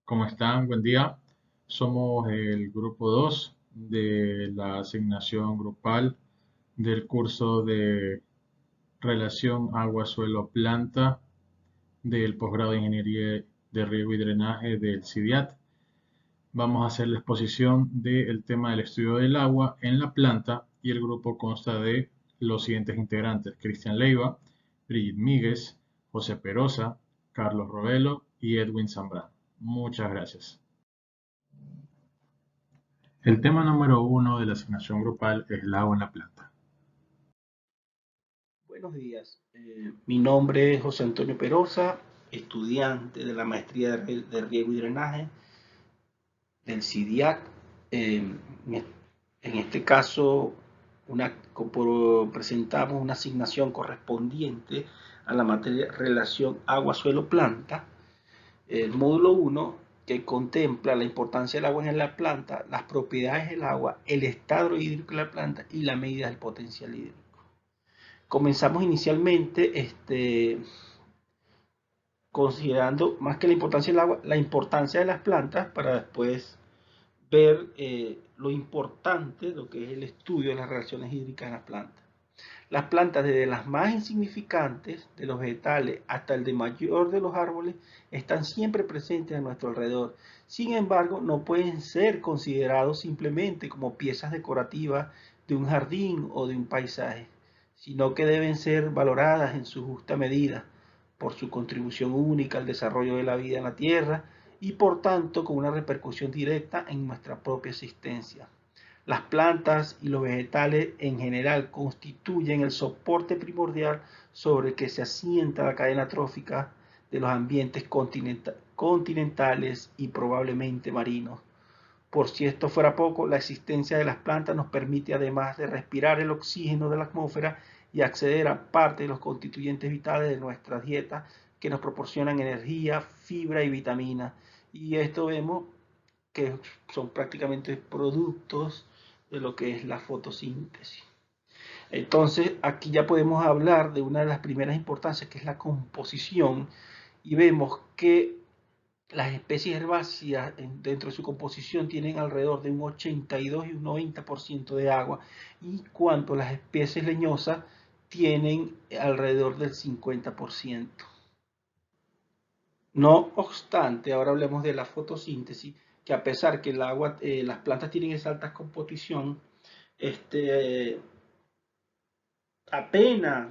¿Cómo están? Buen día. Somos el grupo 2 de la asignación grupal del curso de Relación Agua-Suelo-Planta del posgrado de Ingeniería de Riego y Drenaje del CIDIAT. Vamos a hacer la exposición del tema del estudio del agua en la planta y el grupo consta de los siguientes integrantes: Cristian Leiva, Brigitte Míguez, José Perosa, Carlos Robelo y Edwin Zambrano. Muchas gracias. El tema número 1 de la asignación grupal es el agua en la planta. Buenos días, mi nombre es José Antonio Perosa, estudiante de la maestría de Riego y Drenaje del CIDIAC. En este caso, presentamos una asignación correspondiente a la materia Relación Agua-Suelo-Planta, el módulo 1, que contempla la importancia del agua en la planta, las propiedades del agua, el estado hídrico de la planta y la medida del potencial hídrico. Comenzamos inicialmente considerando más que la importancia del agua, la importancia de las plantas para después ver lo importante, lo que es el estudio de las relaciones hídricas en las plantas. Las plantas, desde las más insignificantes de los vegetales hasta el de mayor de los árboles, están siempre presentes a nuestro alrededor. Sin embargo, no pueden ser considerados simplemente como piezas decorativas de un jardín o de un paisaje, sino que deben ser valoradas en su justa medida por su contribución única al desarrollo de la vida en la Tierra y por tanto con una repercusión directa en nuestra propia existencia. Las plantas y los vegetales en general constituyen el soporte primordial sobre el que se asienta la cadena trófica de los ambientes continentales y probablemente marinos. Por si esto fuera poco, la existencia de las plantas nos permite, además de respirar el oxígeno de la atmósfera y acceder a parte de los constituyentes vitales de nuestra dieta que nos proporcionan energía, fibra y vitamina. Y esto vemos que son prácticamente productos de lo que es la fotosíntesis. Entonces, aquí ya podemos hablar de una de las primeras importancias, que es la composición, y vemos que las especies herbáceas dentro de su composición tienen alrededor de un 82 y un 90% de agua, y cuanto a las especies leñosas tienen alrededor del 50%. No obstante, ahora hablemos de la fotosíntesis, que a pesar que el agua, las plantas tienen esa alta composición, este, apenas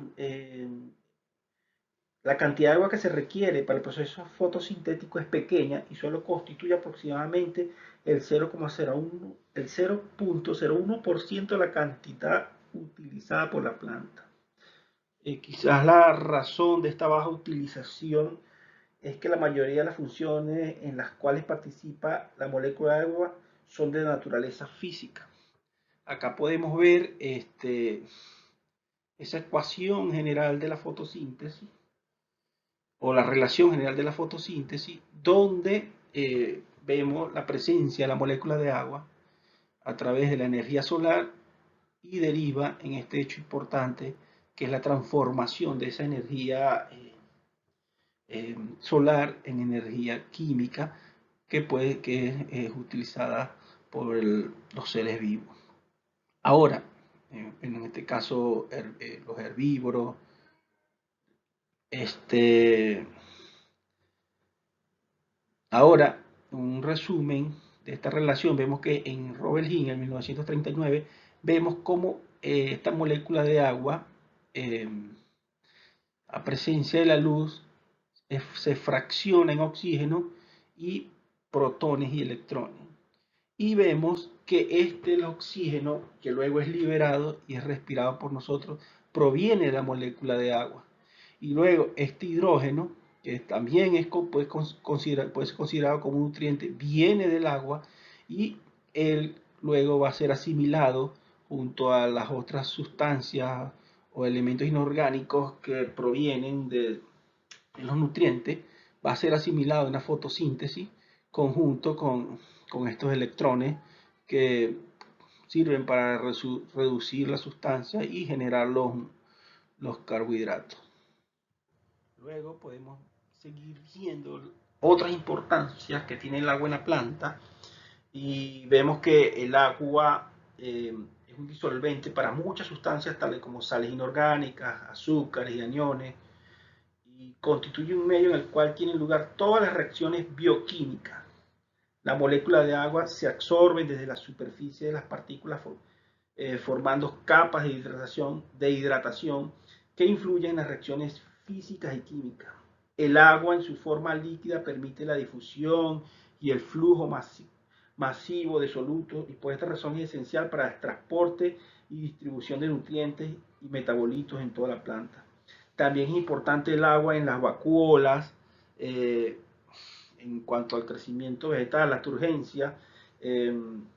la cantidad de agua que se requiere para el proceso fotosintético es pequeña y solo constituye aproximadamente el 0,01% de la cantidad utilizada por la planta. Quizás la razón de esta baja utilización es que la mayoría de las funciones en las cuales participa la molécula de agua son de naturaleza física. Acá podemos ver esa ecuación general de la fotosíntesis o la relación general de la fotosíntesis, donde vemos la presencia de la molécula de agua a través de la energía solar y deriva en este hecho importante, que es la transformación de esa energía solar en energía química que es utilizada por los seres vivos. Ahora, en este caso, los herbívoros, ahora, un resumen de esta relación, vemos que en Robert Hinn, en 1939, vemos cómo esta molécula de agua, a presencia de la luz, se fracciona en oxígeno y protones y electrones. Y vemos que el oxígeno, que luego es liberado y es respirado por nosotros, proviene de la molécula de agua. Y luego este hidrógeno, que también puede ser considerado como un nutriente, viene del agua y él luego va a ser asimilado junto a las otras sustancias o elementos inorgánicos que provienen de los nutrientes, va a ser asimilado en la fotosíntesis conjunto con estos electrones que sirven para reducir la sustancia y generar los carbohidratos. Luego podemos seguir viendo otras importancias que tiene el agua en la planta, y vemos que el agua es un disolvente para muchas sustancias tales como sales inorgánicas, azúcares y aniones, y constituye un medio en el cual tienen lugar todas las reacciones bioquímicas. La molécula de agua se absorbe desde la superficie de las partículas formando capas de hidratación que influyen en las reacciones físicas y químicas. El agua en su forma líquida permite la difusión y el flujo masivo de solutos, y por esta razón es esencial para el transporte y distribución de nutrientes y metabolitos en toda la planta. También es importante el agua en las vacuolas, en cuanto al crecimiento vegetal, la turgencia, en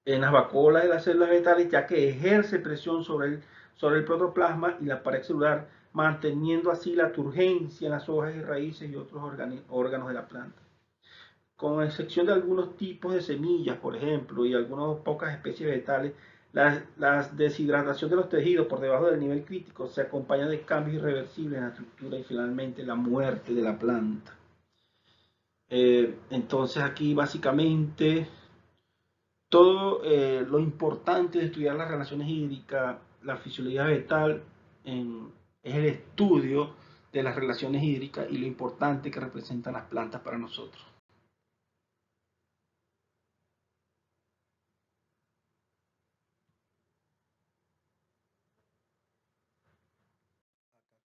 las vacuolas de las células vegetales, ya que ejerce presión sobre el protoplasma y la pared celular, manteniendo así la turgencia en las hojas y raíces y otros órganos de la planta. Con excepción de algunos tipos de semillas, por ejemplo, y algunas pocas especies vegetales, la deshidratación de los tejidos por debajo del nivel crítico se acompaña de cambios irreversibles en la estructura y finalmente la muerte de la planta. Entonces aquí básicamente todo lo importante de estudiar las relaciones hídricas, la fisiología vegetal, es el estudio de las relaciones hídricas y lo importante que representan las plantas para nosotros.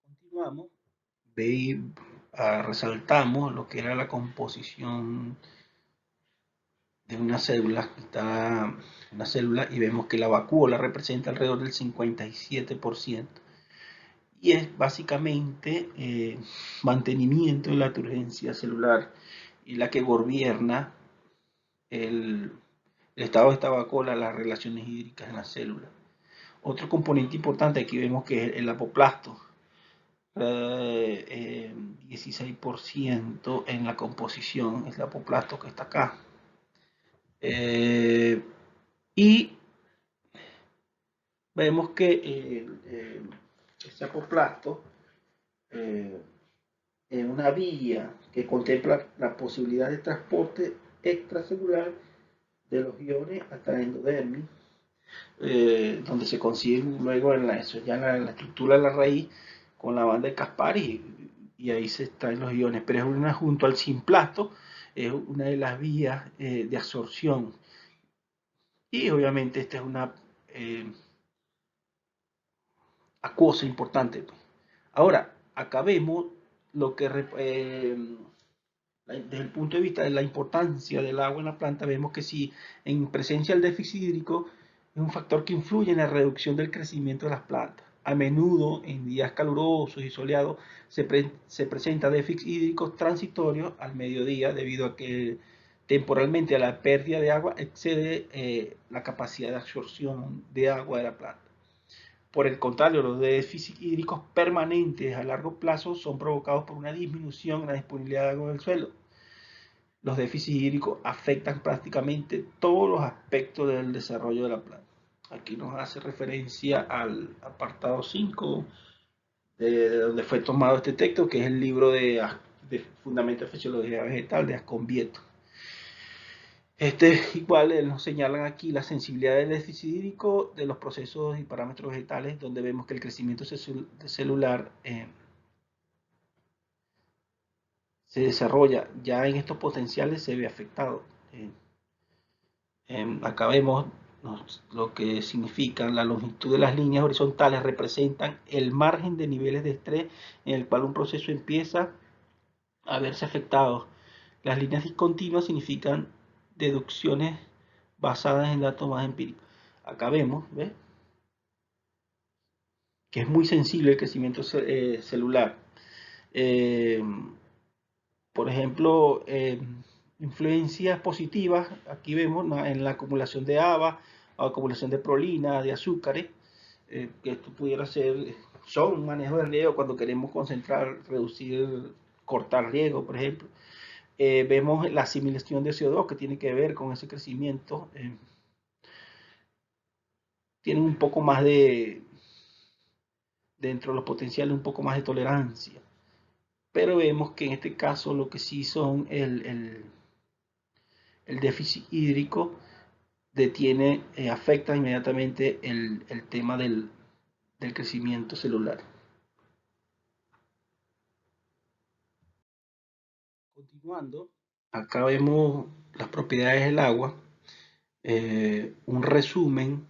Continuamos, resaltamos lo que era la composición de una célula, y vemos que la vacúola representa alrededor del 57%. Y es básicamente mantenimiento de la turgencia celular y la que gobierna el, el estado de esta vacuola, las relaciones hídricas en la célula. Otro componente importante aquí vemos que es el apoplasto, 16% en la composición, es el apoplasto que está acá. Y vemos que este apoplasto es una vía que contempla la posibilidad de transporte extracelular de los iones hasta la endodermis, donde se consiguen luego ya en la estructura de la raíz con la banda de Caspari, y ahí se extraen los iones, pero es una junto al simplasto, es una de las vías de absorción, y obviamente esta es una acuosa importante. Ahora, acá vemos lo que desde el punto de vista de la importancia del agua en la planta, vemos que si en presencia del déficit hídrico es un factor que influye en la reducción del crecimiento de las plantas. A menudo en días calurosos y soleados se presenta déficit hídrico transitorio al mediodía debido a que temporalmente a la pérdida de agua excede la capacidad de absorción de agua de la planta. Por el contrario, los déficits hídricos permanentes a largo plazo son provocados por una disminución en la disponibilidad de agua del suelo. Los déficits hídricos afectan prácticamente todos los aspectos del desarrollo de la planta. Aquí nos hace referencia al apartado 5 de donde fue tomado este texto, que es el libro de Fundamentos de Fisiología Vegetal de Ascombieto. Igual nos señalan aquí la sensibilidad del déficit hídrico de los procesos y parámetros vegetales, donde vemos que el crecimiento celular se desarrolla ya en estos potenciales, se ve afectado. Acá vemos lo que significa la longitud de las líneas horizontales, representan el margen de niveles de estrés en el cual un proceso empieza a verse afectado. Las líneas discontinuas significan deducciones basadas en datos más empíricos. Acá vemos, ¿ves?, que es muy sensible el crecimiento celular. Por ejemplo, influencias positivas, aquí vemos, ¿no?, en la acumulación de ABA, acumulación de prolina, de azúcares, que esto pudiera ser, son un manejo de riego cuando queremos concentrar, reducir, cortar riego, por ejemplo. Vemos la asimilación de CO2 que tiene que ver con ese crecimiento. Tienen un poco más dentro de los potenciales, un poco más de tolerancia. pero vemos que en este caso lo que sí son el déficit hídrico detiene, afecta inmediatamente el tema del crecimiento celular. Continuando, acá vemos las propiedades del agua, un resumen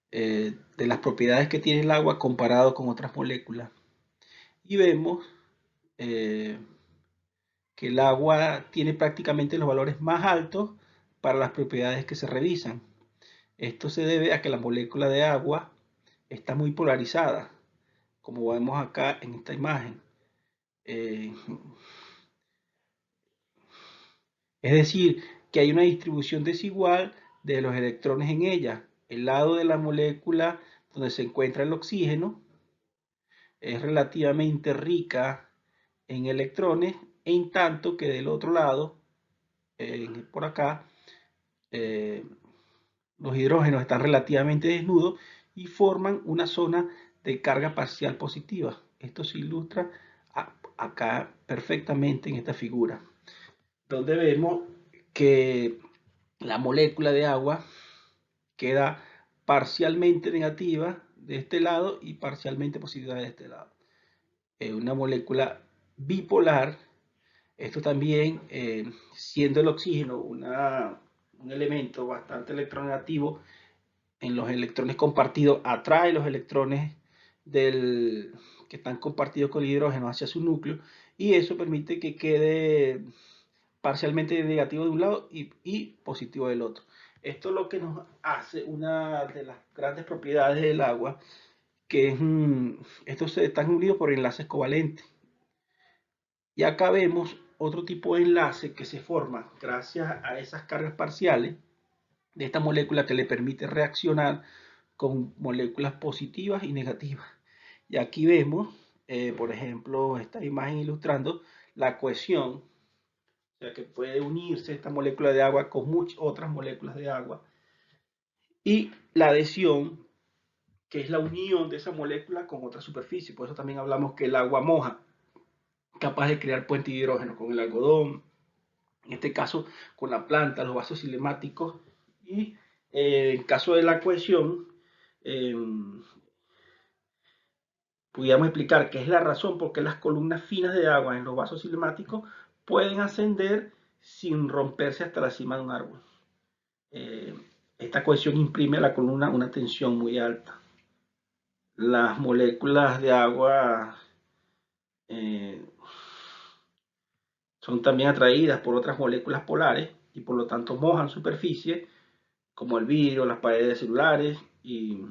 de las propiedades que tiene el agua comparado con otras moléculas. Y vemos eh, que el agua tiene prácticamente los valores más altos para las propiedades que se revisan. Esto se debe a que la molécula de agua está muy polarizada, como vemos acá en esta imagen. Es decir, que hay una distribución desigual de los electrones en ella. El lado de la molécula donde se encuentra el oxígeno es relativamente rica en electrones, en tanto que del otro lado, por acá, los hidrógenos están relativamente desnudos y forman una zona de carga parcial positiva. Esto se ilustra acá perfectamente en esta figura, donde vemos que la molécula de agua queda parcialmente negativa de este lado y parcialmente positiva de este lado. Una molécula bipolar, esto también, siendo el oxígeno un elemento bastante electronegativo, en los electrones compartidos atrae los electrones que están compartidos con el hidrógeno hacia su núcleo, y eso permite que quede parcialmente negativo de un lado y positivo del otro. Esto es lo que nos hace una de las grandes propiedades del agua, que es, estos están unidos por enlaces covalentes. Y acá vemos otro tipo de enlace que se forma gracias a esas cargas parciales de esta molécula, que le permite reaccionar con moléculas positivas y negativas. Y aquí vemos, por ejemplo, esta imagen ilustrando la cohesión, o sea que puede unirse esta molécula de agua con muchas otras moléculas de agua, y la adhesión, que es la unión de esa molécula con otra superficie. Por eso también hablamos que el agua moja, capaz de crear puentes de hidrógeno con el algodón, en este caso con la planta, los vasos cinemáticos, y en caso de la cohesión, eh, pudiéramos explicar que es la razón por qué las columnas finas de agua en los vasos cinemáticos pueden ascender sin romperse hasta la cima de un árbol. Esta cohesión imprime a la columna una tensión muy alta. Las moléculas de agua eh, son también atraídas por otras moléculas polares y por lo tanto mojan superficies como el vidrio, las paredes celulares y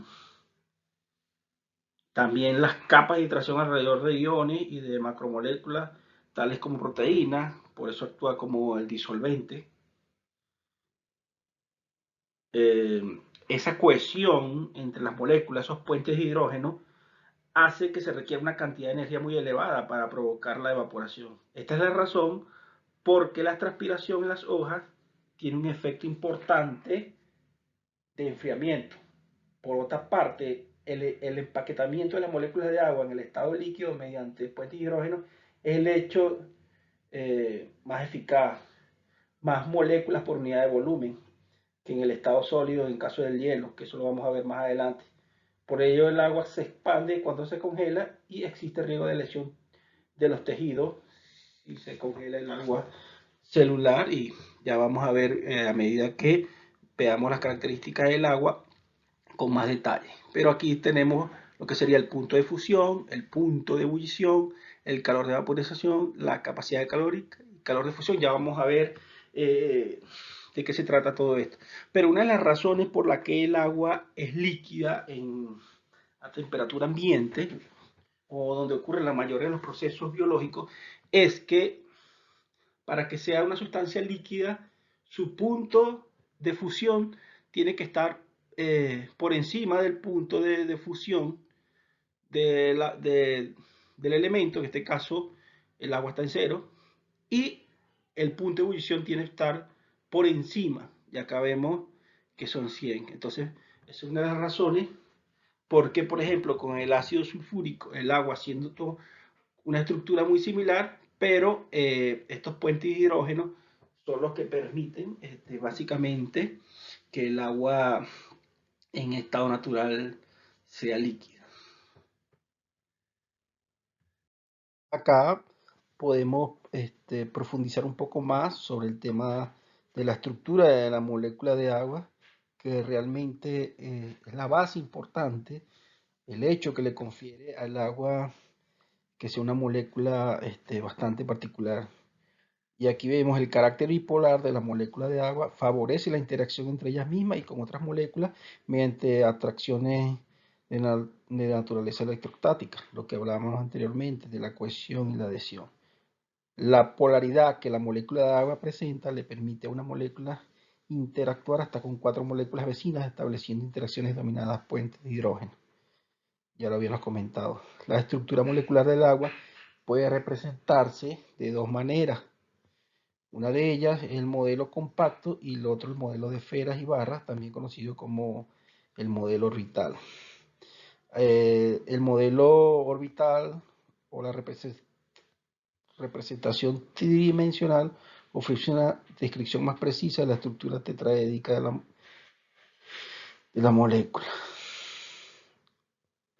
también las capas de hidratación alrededor de iones y de macromoléculas tales como proteínas, por eso actúa como el disolvente. Eh, esa cohesión entre las moléculas, esos puentes de hidrógeno, hace que se requiera una cantidad de energía muy elevada para provocar la evaporación. Esta es la razón por qué la transpiración en las hojas tiene un efecto importante de enfriamiento. Por otra parte, el empaquetamiento de las moléculas de agua en el estado líquido mediante puentes de hidrógeno es el hecho más eficaz, más moléculas por unidad de volumen que en el estado sólido en caso del hielo, que eso lo vamos a ver más adelante. Por ello el agua se expande cuando se congela y existe riesgo de lesión de los tejidos si se congela el agua celular, y ya vamos a ver a medida que veamos las características del agua con más detalle. Pero aquí tenemos lo que sería el punto de fusión, el punto de ebullición, el calor de vaporización, la capacidad de calor de fusión. Ya vamos a ver de qué se trata todo esto. Pero una de las razones por la que el agua es líquida a temperatura ambiente, o donde ocurren la mayoría de los procesos biológicos, es que para que sea una sustancia líquida, su punto de fusión tiene que estar por encima del punto de fusión del elemento, en este caso el agua está en cero, y el punto de ebullición tiene que estar por encima, y acá vemos que son 100. Entonces, esa es una de las razones porque, por ejemplo, con el ácido sulfúrico, el agua siendo todo una estructura muy similar, pero estos puentes de hidrógeno son los que permiten básicamente que el agua en estado natural sea líquida. Acá podemos profundizar un poco más sobre el tema de la estructura de la molécula de agua, que realmente es la base importante, el hecho que le confiere al agua que sea una molécula bastante particular. Y aquí vemos el carácter bipolar de la molécula de agua, favorece la interacción entre ellas mismas y con otras moléculas mediante atracciones de naturaleza electrostática, lo que hablábamos anteriormente de la cohesión y la adhesión. La polaridad que la molécula de agua presenta le permite a una molécula interactuar hasta con 4 moléculas vecinas, estableciendo interacciones denominadas puentes de hidrógeno. Ya lo habíamos comentado. La estructura molecular del agua puede representarse de dos maneras. Una de ellas es el modelo compacto y el otro el modelo de esferas y barras, también conocido como el modelo orbital. El modelo orbital o la representación tridimensional ofrece una descripción más precisa de la estructura tetraédrica de la molécula,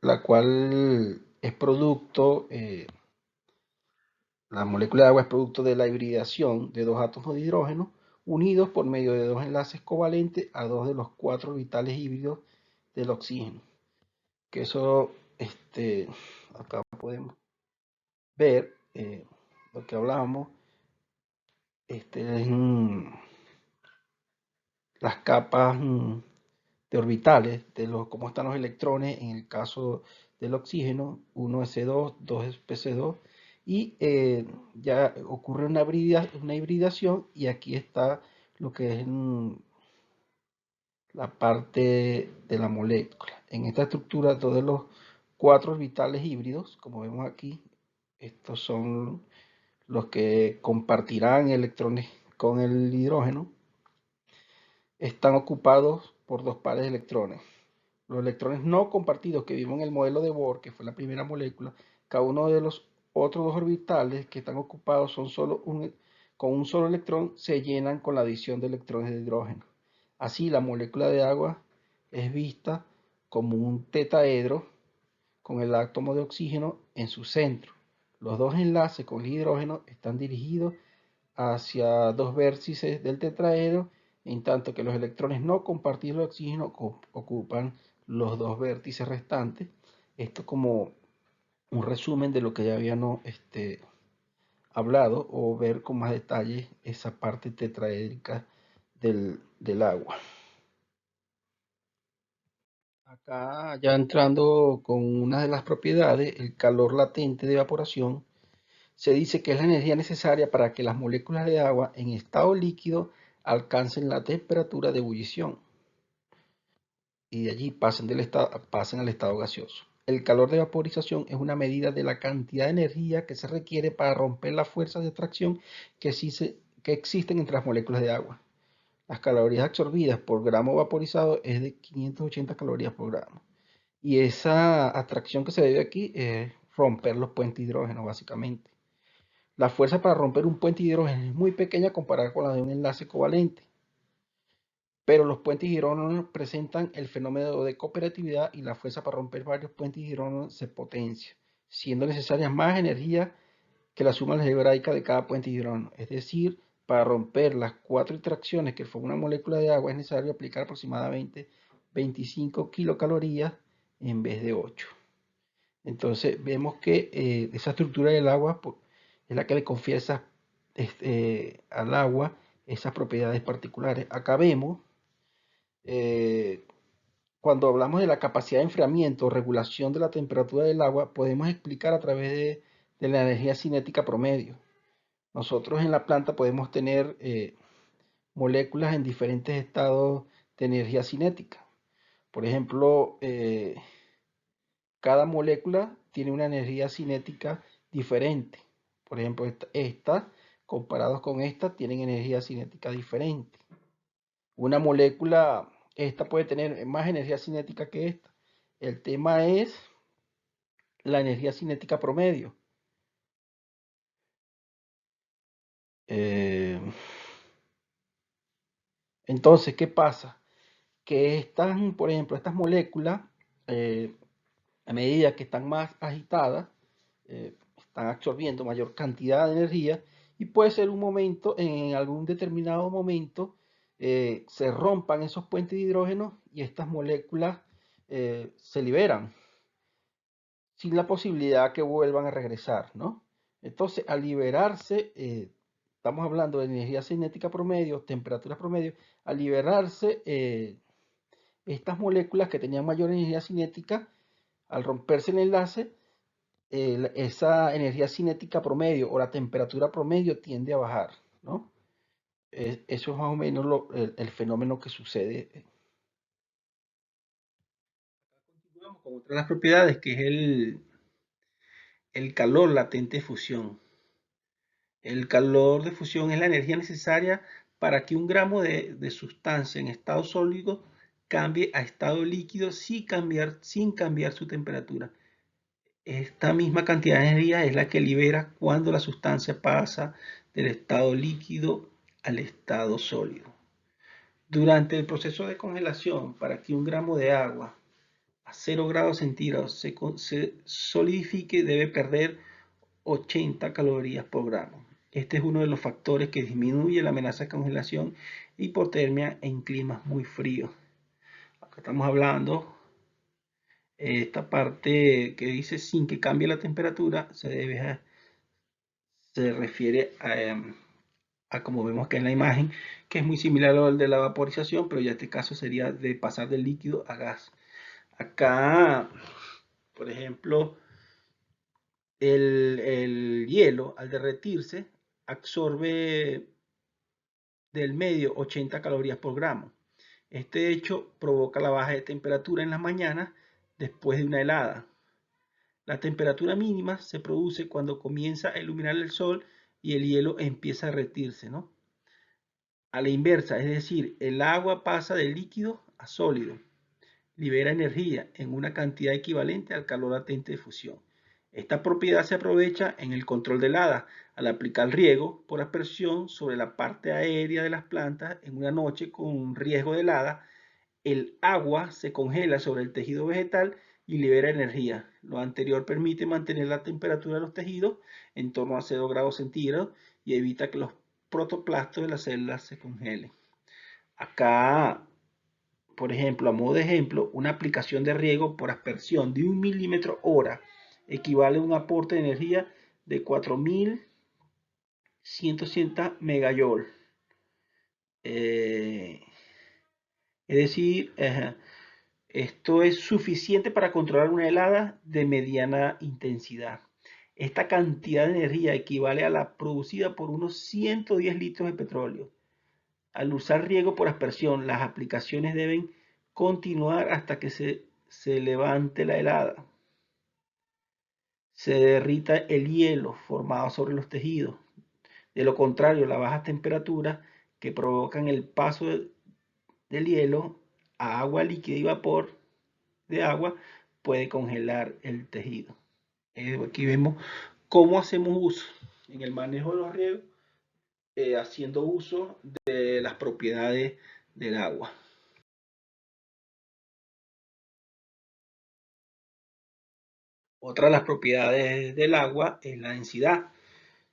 la cual es producto, la molécula de agua es producto de la hibridación de dos átomos de hidrógeno unidos por medio de dos enlaces covalentes a dos de los 4 orbitales híbridos del oxígeno. Que eso, acá podemos ver lo que hablábamos, es las capas de orbitales, cómo están los electrones en el caso del oxígeno, 1s2, 2sp2, y ya ocurre una hibridación y aquí está lo que es la parte de la molécula. En esta estructura, todos los 4 orbitales híbridos, como vemos aquí, estos son los que compartirán electrones con el hidrógeno, están ocupados por 2 pares de electrones. Los electrones no compartidos que vimos en el modelo de Bohr, que fue la primera molécula, cada uno de los otros 2 orbitales que están ocupados con un solo electrón se llenan con la adición de electrones de hidrógeno. Así, la molécula de agua es vista como un tetraedro con el átomo de oxígeno en su centro. Los dos enlaces con el hidrógeno están dirigidos hacia 2 vértices del tetraedro, en tanto que los electrones no compartidos de oxígeno ocupan los 2 vértices restantes. Esto como un resumen de lo que ya habíamos hablado, o ver con más detalle esa parte tetraédrica del agua. Acá ya entrando con una de las propiedades, el calor latente de evaporación, se dice que es la energía necesaria para que las moléculas de agua en estado líquido alcancen la temperatura de ebullición y de allí pasen al estado gaseoso. El calor de vaporización es una medida de la cantidad de energía que se requiere para romper las fuerzas de atracción que existen entre las moléculas de agua. Las calorías absorbidas por gramo vaporizado es de 580 calorías por gramo. Y esa atracción que se debe aquí es romper los puentes de hidrógeno, básicamente. La fuerza para romper un puente de hidrógeno es muy pequeña comparada con la de un enlace covalente, pero los puentes de hidrógeno presentan el fenómeno de cooperatividad y la fuerza para romper varios puentes de hidrógeno se potencia, siendo necesaria más energía que la suma algebraica de cada puente de hidrógeno. Es decir, para romper las 4 interacciones que forman una molécula de agua es necesario aplicar aproximadamente 25 kilocalorías en vez de 8. Entonces vemos que esa estructura del agua es la que le confiere al agua esas propiedades particulares. Acá vemos, eh, cuando hablamos de la capacidad de enfriamiento o regulación de la temperatura del agua, podemos explicar a través de la energía cinética promedio. Nosotros en la planta podemos tener moléculas en diferentes estados de energía cinética. Por ejemplo, cada molécula tiene una energía cinética diferente. Por ejemplo, esta comparados con esta, tienen energía cinética diferente. Una molécula, esta puede tener más energía cinética que esta. El tema es la energía cinética promedio. Eh, entonces, ¿qué pasa? Que estas, por ejemplo, estas moléculas, eh, a medida que están más agitadas, están absorbiendo mayor cantidad de energía y puede ser un momento, en algún determinado momento, se rompan esos puentes de hidrógeno y estas moléculas se liberan sin la posibilidad que vuelvan a regresar, ¿no? Entonces, al liberarse, estamos hablando de energía cinética promedio, temperatura promedio, al liberarse estas moléculas que tenían mayor energía cinética, al romperse el enlace, esa energía cinética promedio o la temperatura promedio tiende a bajar, ¿no? Eso es más o menos el fenómeno que sucede. Continuamos con otra de las propiedades, que es el calor latente de fusión. El calor de fusión es la energía necesaria para que un gramo de sustancia en estado sólido cambie a estado líquido sin cambiar su temperatura. Esta misma cantidad de energía es la que libera cuando la sustancia pasa del estado líquido al estado sólido. Durante el proceso de congelación, para que un gramo de agua a 0 grados centígrados se solidifique, debe perder 80 calorías por gramo. Este es uno de los factores que disminuye la amenaza de congelación e hipotermia en climas muy fríos. Acá estamos hablando esta parte que dice sin que cambie la temperatura se refiere a como vemos acá en la imagen, que es muy similar al de la vaporización, pero ya este caso sería de pasar del líquido a gas. Acá, por ejemplo, el hielo al derretirse absorbe del medio 80 calorías por gramo. Este hecho provoca la baja de temperatura en las mañanas después de una helada. La temperatura mínima se produce cuando comienza a iluminar el sol y el hielo empieza a derretirse, ¿no? A la inversa, es decir, el agua pasa de líquido a sólido, libera energía en una cantidad equivalente al calor latente de fusión. Esta propiedad se aprovecha en el control de heladas al aplicar riego por aspersión sobre la parte aérea de las plantas en una noche con riesgo de helada. El agua se congela sobre el tejido vegetal y libera energía. Lo anterior permite mantener la temperatura de los tejidos en torno a 0 grados centígrados y evita que los protoplastos de las células se congelen. Acá, por ejemplo, a modo de ejemplo, una aplicación de riego por aspersión de 1 milímetro hora equivale a un aporte de energía de 4160 megajoule. Es decir, esto es suficiente para controlar una helada de mediana intensidad. Esta cantidad de energía equivale a la producida por unos 110 litros de petróleo. Al usar riego por aspersión, las aplicaciones deben continuar hasta que se levante la helada. Se derrita el hielo formado sobre los tejidos. De lo contrario, las bajas temperaturas que provocan el paso del hielo a agua líquida y vapor de agua puede congelar el tejido. Aquí vemos cómo hacemos uso en el manejo de los riegos, haciendo uso de las propiedades del agua. Otra de las propiedades del agua es la densidad.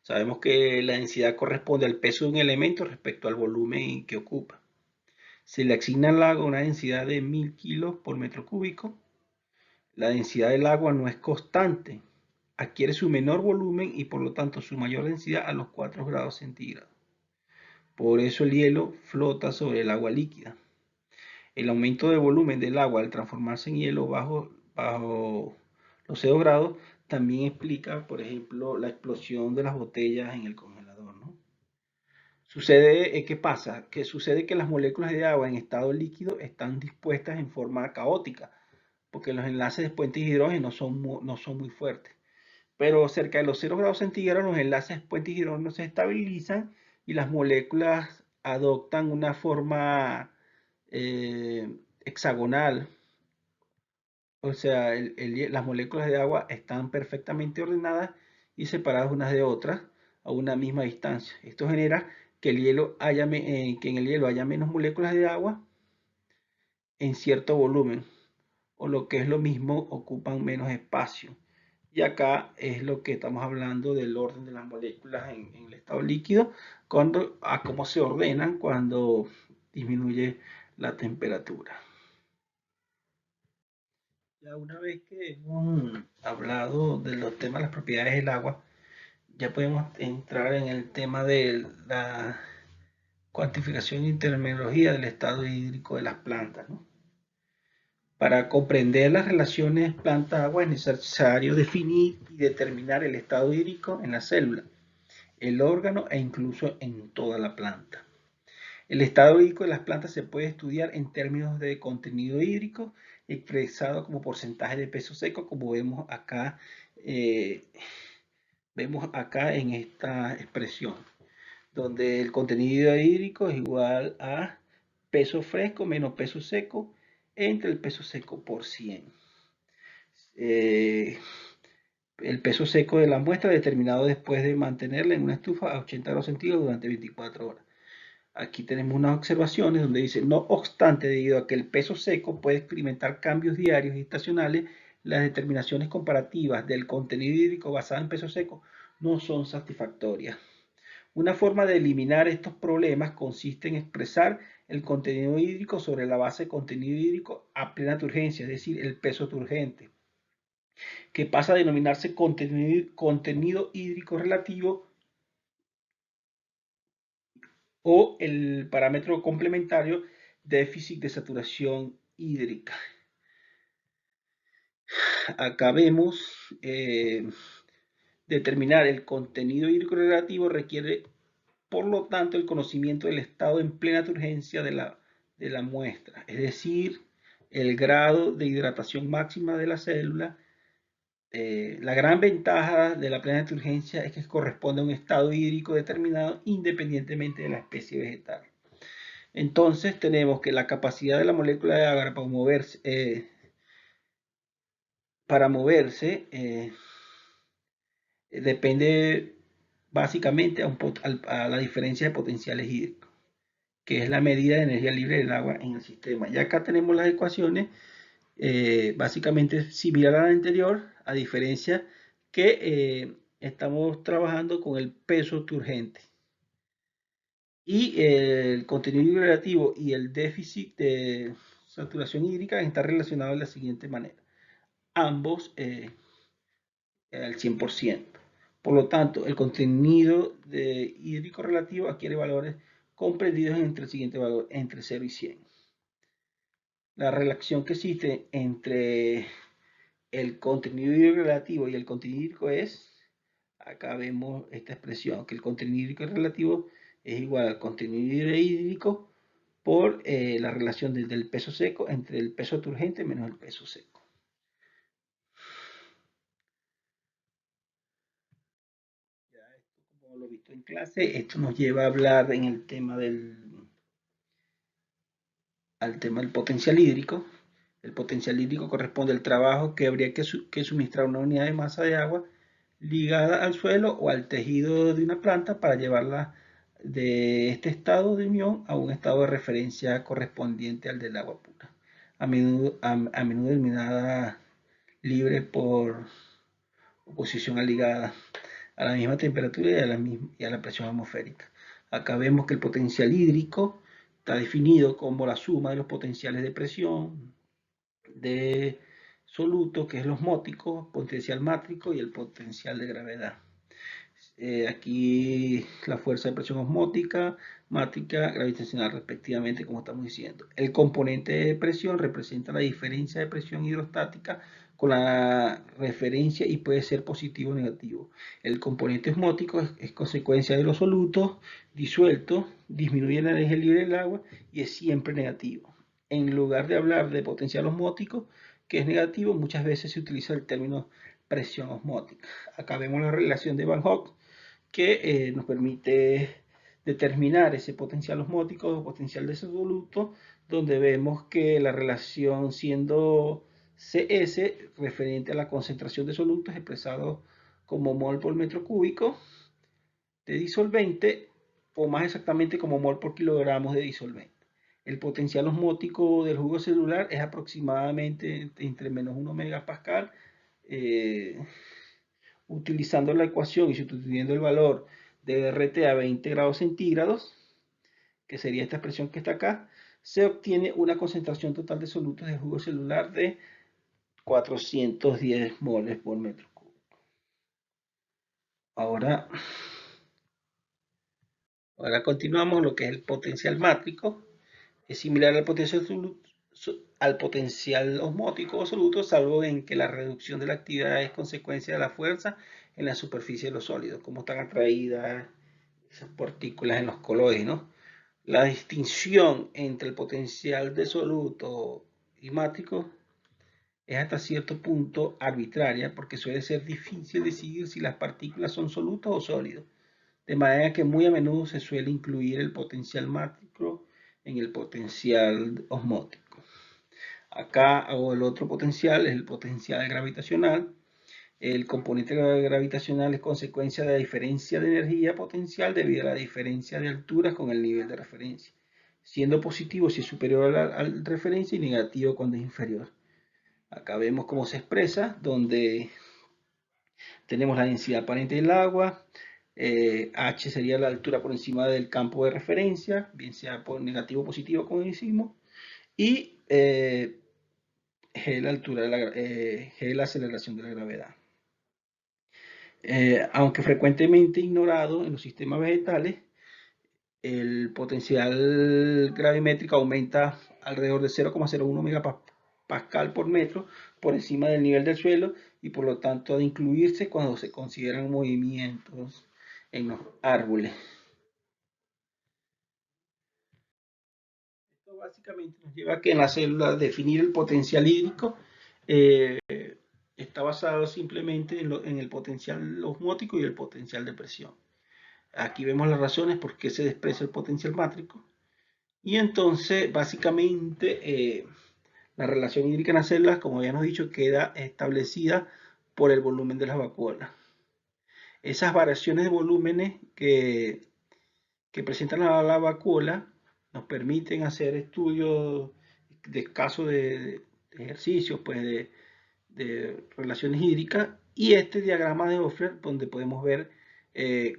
Sabemos que la densidad corresponde al peso de un elemento respecto al volumen que ocupa. Se le asigna al agua una densidad de 1000 kilos por metro cúbico. La densidad del agua no es constante, adquiere su menor volumen y por lo tanto su mayor densidad a los 4 grados centígrados. Por eso el hielo flota sobre el agua líquida. El aumento de volumen del agua al transformarse en hielo bajo los 0 grados también explica, por ejemplo, la explosión de las botellas en el congelador, ¿no? ¿Qué pasa? Que sucede que las moléculas de agua en estado líquido están dispuestas en forma caótica, porque los enlaces de puentes de hidrógeno no son muy fuertes. Pero cerca de los 0 grados centígrados los enlaces de puentes de hidrógeno se estabilizan y las moléculas adoptan una forma hexagonal. O sea, las moléculas de agua están perfectamente ordenadas y separadas unas de otras, a una misma distancia. Esto genera que en el hielo haya menos moléculas de agua en cierto volumen, o lo que es lo mismo, ocupan menos espacio. Y acá es lo que estamos hablando del orden de las moléculas en el estado líquido, a cómo se ordenan cuando disminuye la temperatura. Ya una vez que hemos hablado de los temas de las propiedades del agua, ya podemos entrar en el tema de la cuantificación y terminología del estado hídrico de las plantas, ¿no? Para comprender las relaciones planta-agua es necesario definir y determinar el estado hídrico en la célula, el órgano e incluso en toda la planta. El estado hídrico de las plantas se puede estudiar en términos de contenido hídrico expresado como porcentaje de peso seco, como vemos acá en esta expresión, donde el contenido hídrico es igual a peso fresco menos peso seco entre el peso seco por 100. El peso seco de la muestra determinado después de mantenerla en una estufa a 80 grados centígrados durante 24 horas. Aquí tenemos unas observaciones donde dice, no obstante, debido a que el peso seco puede experimentar cambios diarios y estacionales, las determinaciones comparativas del contenido hídrico basado en peso seco no son satisfactorias. Una forma de eliminar estos problemas consiste en expresar el contenido hídrico sobre la base de contenido hídrico a plena turgencia, es decir, el peso turgente, que pasa a denominarse contenido hídrico relativo, o el parámetro complementario déficit de saturación hídrica. Acá vemos determinar el contenido hídrico relativo requiere, por lo tanto, el conocimiento del estado en plena turgencia de la muestra, es decir, el grado de hidratación máxima de la célula. La gran ventaja de la plena turgencia es que corresponde a un estado hídrico determinado independientemente de la especie vegetal. Entonces tenemos que la capacidad de la molécula de agua para moverse depende básicamente a la diferencia de potenciales hídricos, que es la medida de energía libre del agua en el sistema. Y acá tenemos las ecuaciones básicamente similar a la anterior, a diferencia que estamos trabajando con el peso turgente. Y el contenido relativo y el déficit de saturación hídrica están relacionados de la siguiente manera. Ambos al 100%. Por lo tanto, el contenido hídrico relativo adquiere valores comprendidos entre el siguiente valor, entre 0 y 100. La relación que existe entre el contenido hídrico relativo y el contenido hídrico es, acá vemos esta expresión, que el contenido hídrico relativo es igual al contenido hídrico por la relación del peso seco entre el peso turgente menos el peso seco. Ya esto, como lo he visto en clase, esto nos lleva a hablar en el tema al tema del potencial hídrico. El potencial hídrico corresponde al trabajo que habría que suministrar una unidad de masa de agua ligada al suelo o al tejido de una planta para llevarla de este estado de unión a un estado de referencia correspondiente al del agua pura, a menudo denominada libre por oposición ligada a la misma temperatura y a la presión atmosférica. Acá vemos que el potencial hídrico está definido como la suma de los potenciales de presión, de soluto, que es el osmótico, potencial mátrico y el potencial de gravedad. Aquí la fuerza de presión osmótica, mátrica, gravitacional respectivamente, como estamos diciendo. El componente de presión representa la diferencia de presión hidrostática con la referencia y puede ser positivo o negativo. El componente osmótico es consecuencia de los solutos disueltos, disminuye la energía libre del agua y es siempre negativo. En lugar de hablar de potencial osmótico, que es negativo, muchas veces se utiliza el término presión osmótica. Acá vemos la relación de Van Hoek, que nos permite determinar ese potencial osmótico o potencial de soluto, donde vemos que la relación siendo CS referente a la concentración de solutos expresado como mol por metro cúbico, de disolvente, o más exactamente como mol por kilogramos de disolvente. El potencial osmótico del jugo celular es aproximadamente entre menos 1 megapascal. Utilizando la ecuación y sustituyendo el valor de RT a 20 grados centígrados, que sería esta expresión que está acá, se obtiene una concentración total de solutos de jugo celular de 410 moles por metro cúbico. Ahora continuamos lo que es el potencial mátrico. Es similar al potencial osmótico o soluto, salvo en que la reducción de la actividad es consecuencia de la fuerza en la superficie de los sólidos, como están atraídas esas partículas en los coloides, ¿no? La distinción entre el potencial de soluto y mátrico es hasta cierto punto arbitraria, porque suele ser difícil decidir si las partículas son solutos o sólidos, de manera que muy a menudo se suele incluir el potencial mátrico en el potencial osmótico. Acá hago el otro potencial, es el potencial gravitacional. El componente gravitacional es consecuencia de la diferencia de energía potencial debido a la diferencia de alturas con el nivel de referencia, siendo positivo si es superior a la referencia y negativo cuando es inferior. Acá vemos cómo se expresa, donde tenemos la densidad aparente del agua, H sería la altura por encima del campo de referencia, bien sea por negativo o positivo como decimos, y G la altura de G la aceleración de la gravedad. Aunque frecuentemente ignorado en los sistemas vegetales, el potencial gravimétrico aumenta alrededor de 0,01 megapascal por metro por encima del nivel del suelo y por lo tanto ha de incluirse cuando se consideran movimientos en los árboles. Esto básicamente nos lleva a que en la célula definir el potencial hídrico está basado simplemente en el potencial osmótico y el potencial de presión. Aquí vemos las razones por qué se desprecia el potencial mátrico. Y entonces, básicamente, la relación hídrica en las células, como habíamos dicho, queda establecida por el volumen de las vacuolas. Esas variaciones de volúmenes que presentan la vacuola nos permiten hacer estudios de casos de ejercicios, pues de relaciones hídricas, y este diagrama de Hofer, donde podemos ver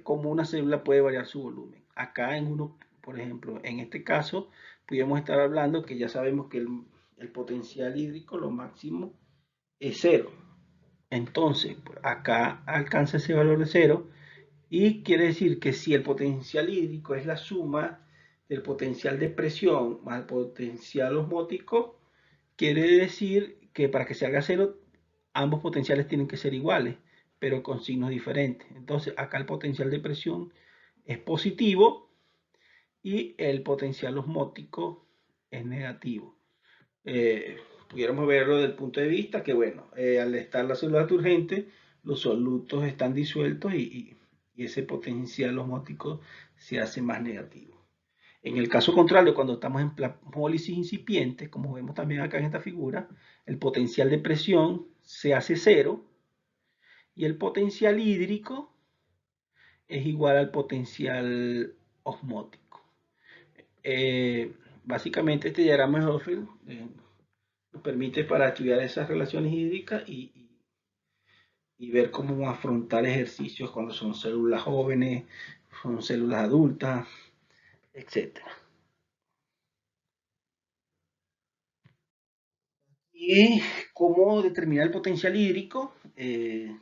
cómo una célula puede variar su volumen. Acá en uno, por ejemplo, en este caso, podríamos estar hablando que ya sabemos que el potencial hídrico, lo máximo, es 0. Entonces, acá alcanza ese valor de 0 y quiere decir que si el potencial hídrico es la suma del potencial de presión más el potencial osmótico, quiere decir que para que se haga 0, ambos potenciales tienen que ser iguales, pero con signos diferentes. Entonces, acá el potencial de presión es positivo y el potencial osmótico es negativo. Pudiéramos verlo desde el punto de vista que, bueno, al estar la célula turgente, los solutos están disueltos y ese potencial osmótico se hace más negativo. En el caso contrario, cuando estamos en plasmólisis incipiente, como vemos también acá en esta figura, el potencial de presión se hace 0 y el potencial hídrico es igual al potencial osmótico. Básicamente este diagrama de Hofer nos permite para estudiar esas relaciones hídricas y ver cómo afrontar ejercicios cuando son células jóvenes, son células adultas, etc. Y cómo determinar el potencial hídrico de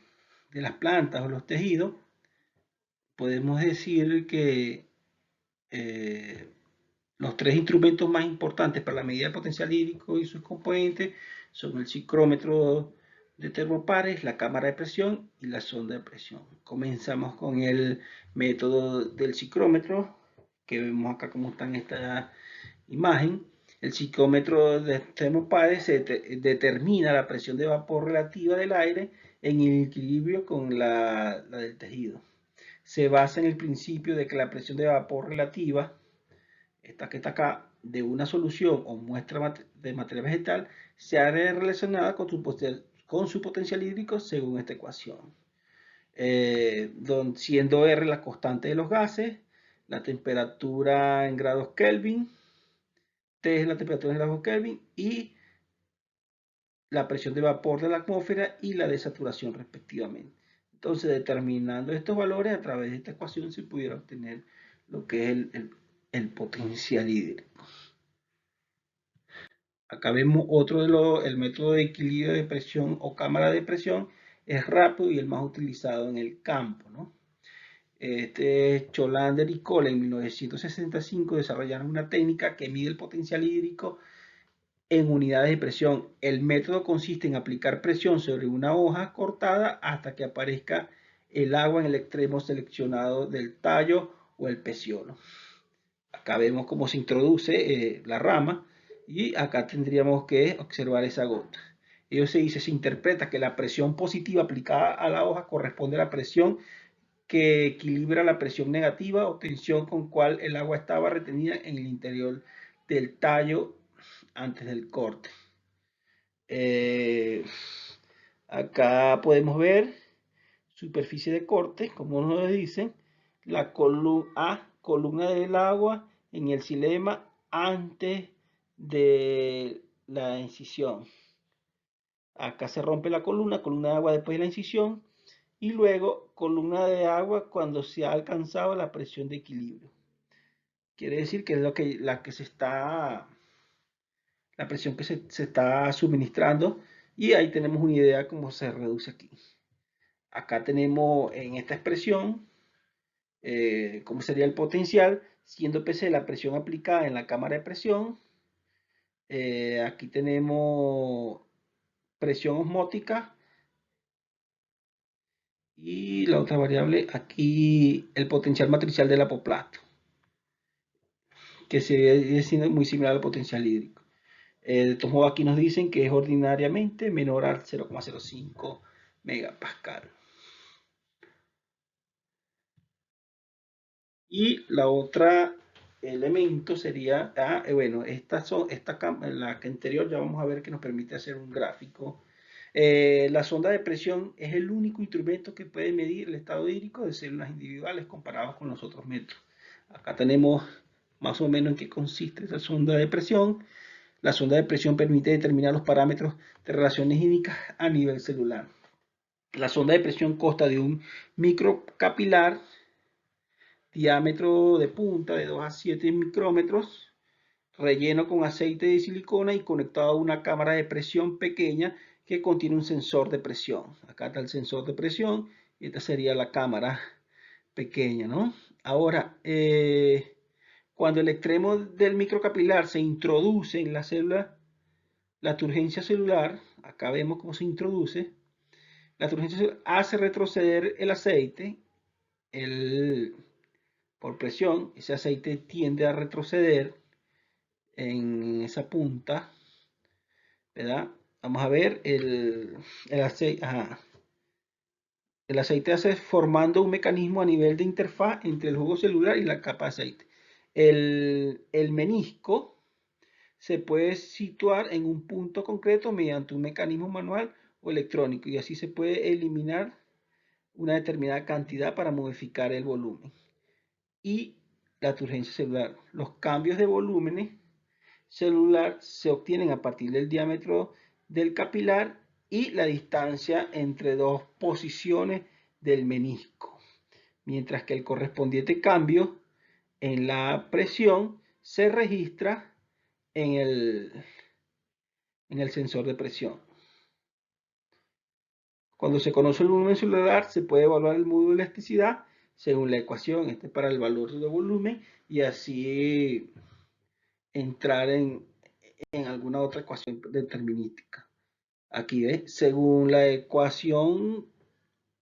las plantas o los tejidos. Podemos decir que los tres instrumentos más importantes para la medida del potencial hídrico y sus componentes son el ciclómetro de termopares, la cámara de presión y la sonda de presión. Comenzamos con el método del ciclómetro, que vemos acá como está en esta imagen. El ciclómetro de termopares determina la presión de vapor relativa del aire en el equilibrio con la del tejido. Se basa en el principio de que la presión de vapor relativa, esta que está acá, de una solución o muestra de materia vegetal, se ha relacionada con su potencial hídrico según esta ecuación. siendo R la constante de los gases, la temperatura en grados Kelvin, T es la temperatura en grados Kelvin y la presión de vapor de la atmósfera y la de saturación respectivamente. Entonces, determinando estos valores a través de esta ecuación se pudiera obtener lo que es el potencial hídrico. Acá vemos otro el método de equilibrio de presión o cámara de presión es rápido y el más utilizado en el campo, ¿no? Cholander y Cole en 1965 desarrollaron una técnica que mide el potencial hídrico en unidades de presión. El método consiste en aplicar presión sobre una hoja cortada hasta que aparezca el agua en el extremo seleccionado del tallo o el peciolo. Acá vemos cómo se introduce la rama y acá tendríamos que observar esa gota. Ello se interpreta que la presión positiva aplicada a la hoja corresponde a la presión que equilibra la presión negativa o tensión con cual el agua estaba retenida en el interior del tallo antes del corte. Acá podemos ver superficie de corte, como nos dicen, la columna del agua en el xilema antes de la incisión. Acá se rompe la columna de agua después de la incisión y luego columna de agua cuando se ha alcanzado la presión de equilibrio. Quiere decir que es la presión que se está suministrando y ahí tenemos una idea cómo se reduce aquí. Acá tenemos en esta expresión cómo sería el potencial, siendo Pc la presión aplicada en la cámara de presión. Aquí tenemos presión osmótica y la otra variable aquí el potencial matricial del apoplato, que es muy similar al potencial hídrico. De todos modos aquí nos dicen que es ordinariamente menor al 0,05 megapascal. Y la otra elemento sería, bueno, la que anterior ya vamos a ver que nos permite hacer un gráfico. La sonda de presión es el único instrumento que puede medir el estado hídrico de células individuales comparados con los otros métodos. Acá tenemos más o menos en qué consiste esa sonda de presión. La sonda de presión permite determinar los parámetros de relaciones hídricas a nivel celular. La sonda de presión consta de un microcapilar, diámetro de punta de 2 a 7 micrómetros, relleno con aceite de silicona y conectado a una cámara de presión pequeña que contiene un sensor de presión. Acá está el sensor de presión y esta sería la cámara pequeña, ¿no? Ahora, cuando el extremo del microcapilar se introduce en la célula, la turgencia celular, acá vemos cómo se introduce, la turgencia celular hace retroceder el aceite, por presión, ese aceite tiende a retroceder en esa punta, ¿verdad? Vamos a ver el aceite, el aceite hace formando un mecanismo a nivel de interfaz entre el jugo celular y la capa de aceite. El menisco se puede situar en un punto concreto mediante un mecanismo manual o electrónico y así se puede eliminar una determinada cantidad para modificar el volumen. Y la turgencia celular. Los cambios de volumen celular se obtienen a partir del diámetro del capilar y la distancia entre dos posiciones del menisco, mientras que el correspondiente cambio en la presión se registra en el sensor de presión. Cuando se conoce el volumen celular, se puede evaluar el módulo de elasticidad según la ecuación, este para el valor de volumen, y así entrar en alguna otra ecuación determinística. Aquí ves, según la ecuación,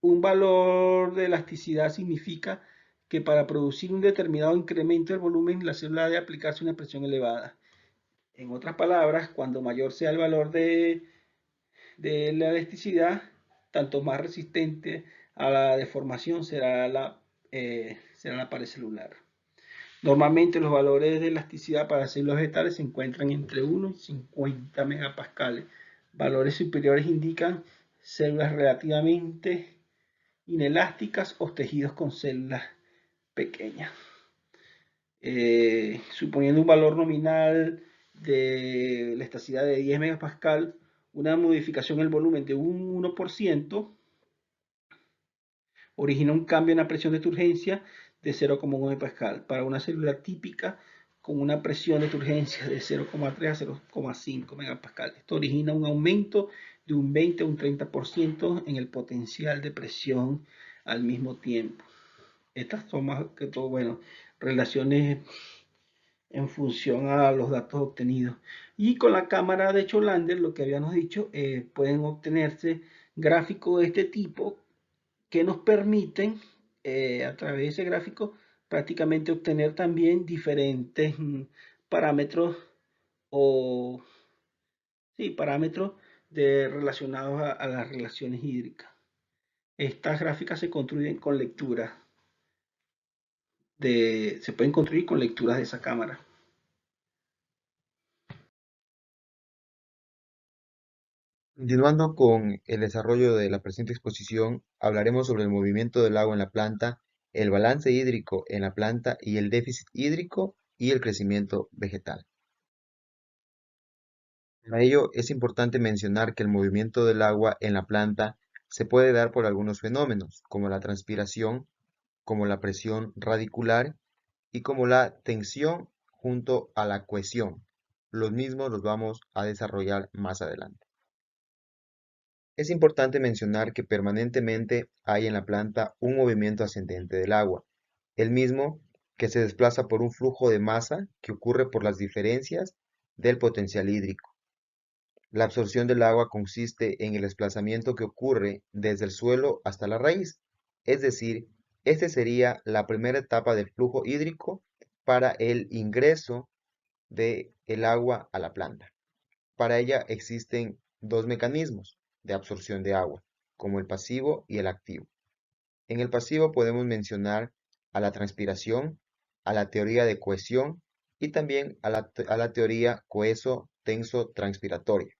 un valor de elasticidad significa que para producir un determinado incremento del volumen, la célula debe aplicarse una presión elevada. En otras palabras, cuando mayor sea el valor de la elasticidad, tanto más resistente a la deformación será la pared celular. Normalmente los valores de elasticidad para células vegetales se encuentran entre 1 y 50 megapascales. Valores superiores indican células relativamente inelásticas o tejidos con células pequeñas. Suponiendo un valor nominal de elasticidad de 10 megapascal, una modificación en el volumen de un 1% origina un cambio en la presión de turgencia de 0,1 pascal para una célula típica con una presión de turgencia de 0,3 a 0,5 megapascal. Esto origina un aumento de un 20 a un 30% en el potencial de presión al mismo tiempo. Estas son más que todo, bueno, relaciones en función a los datos obtenidos. Y con la cámara de Cholander, lo que habíamos dicho, pueden obtenerse gráficos de este tipo que nos permiten, a través de ese gráfico, prácticamente obtener también diferentes parámetros o sí, parámetros relacionados a las relaciones hídricas. Estas gráficas se construyen con lecturas se pueden construir con lecturas de esa cámara. Continuando con el desarrollo de la presente exposición, hablaremos sobre el movimiento del agua en la planta, el balance hídrico en la planta y el déficit hídrico y el crecimiento vegetal. Para ello es importante mencionar que el movimiento del agua en la planta se puede dar por algunos fenómenos, como la transpiración, como la presión radicular y como la tensión junto a la cohesión. Los mismos los vamos a desarrollar más adelante. Es importante mencionar que permanentemente hay en la planta un movimiento ascendente del agua, el mismo que se desplaza por un flujo de masa que ocurre por las diferencias del potencial hídrico. La absorción del agua consiste en el desplazamiento que ocurre desde el suelo hasta la raíz, es decir, esta sería la primera etapa del flujo hídrico para el ingreso del agua a la planta. Para ella existen dos mecanismos de absorción de agua, como el pasivo y el activo. En el pasivo podemos mencionar a la transpiración, a la teoría de cohesión y también a la teoría coheso-tenso-transpiratoria.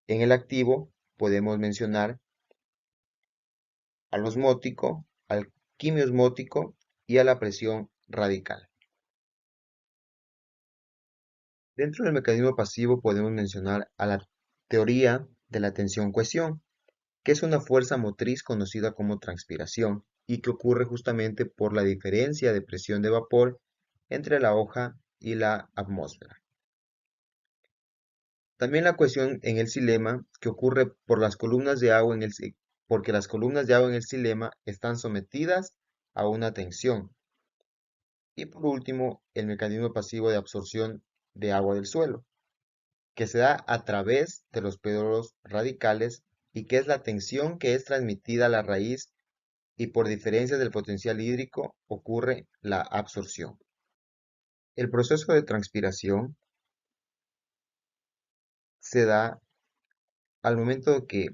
En el activo podemos mencionar al osmótico, al quimiosmótico y a la presión radical. Dentro del mecanismo pasivo podemos mencionar a la teoría de la tensión-cohesión, que es una fuerza motriz conocida como transpiración y que ocurre justamente por la diferencia de presión de vapor entre la hoja y la atmósfera. También la cohesión en el xilema, que ocurre por las columnas de agua porque las columnas de agua en el xilema están sometidas a una tensión. Y por último, el mecanismo pasivo de absorción de agua del suelo, que se da a través de los pédolos radicales y que es la tensión que es transmitida a la raíz y por diferencias del potencial hídrico ocurre la absorción. El proceso de transpiración se da al momento de que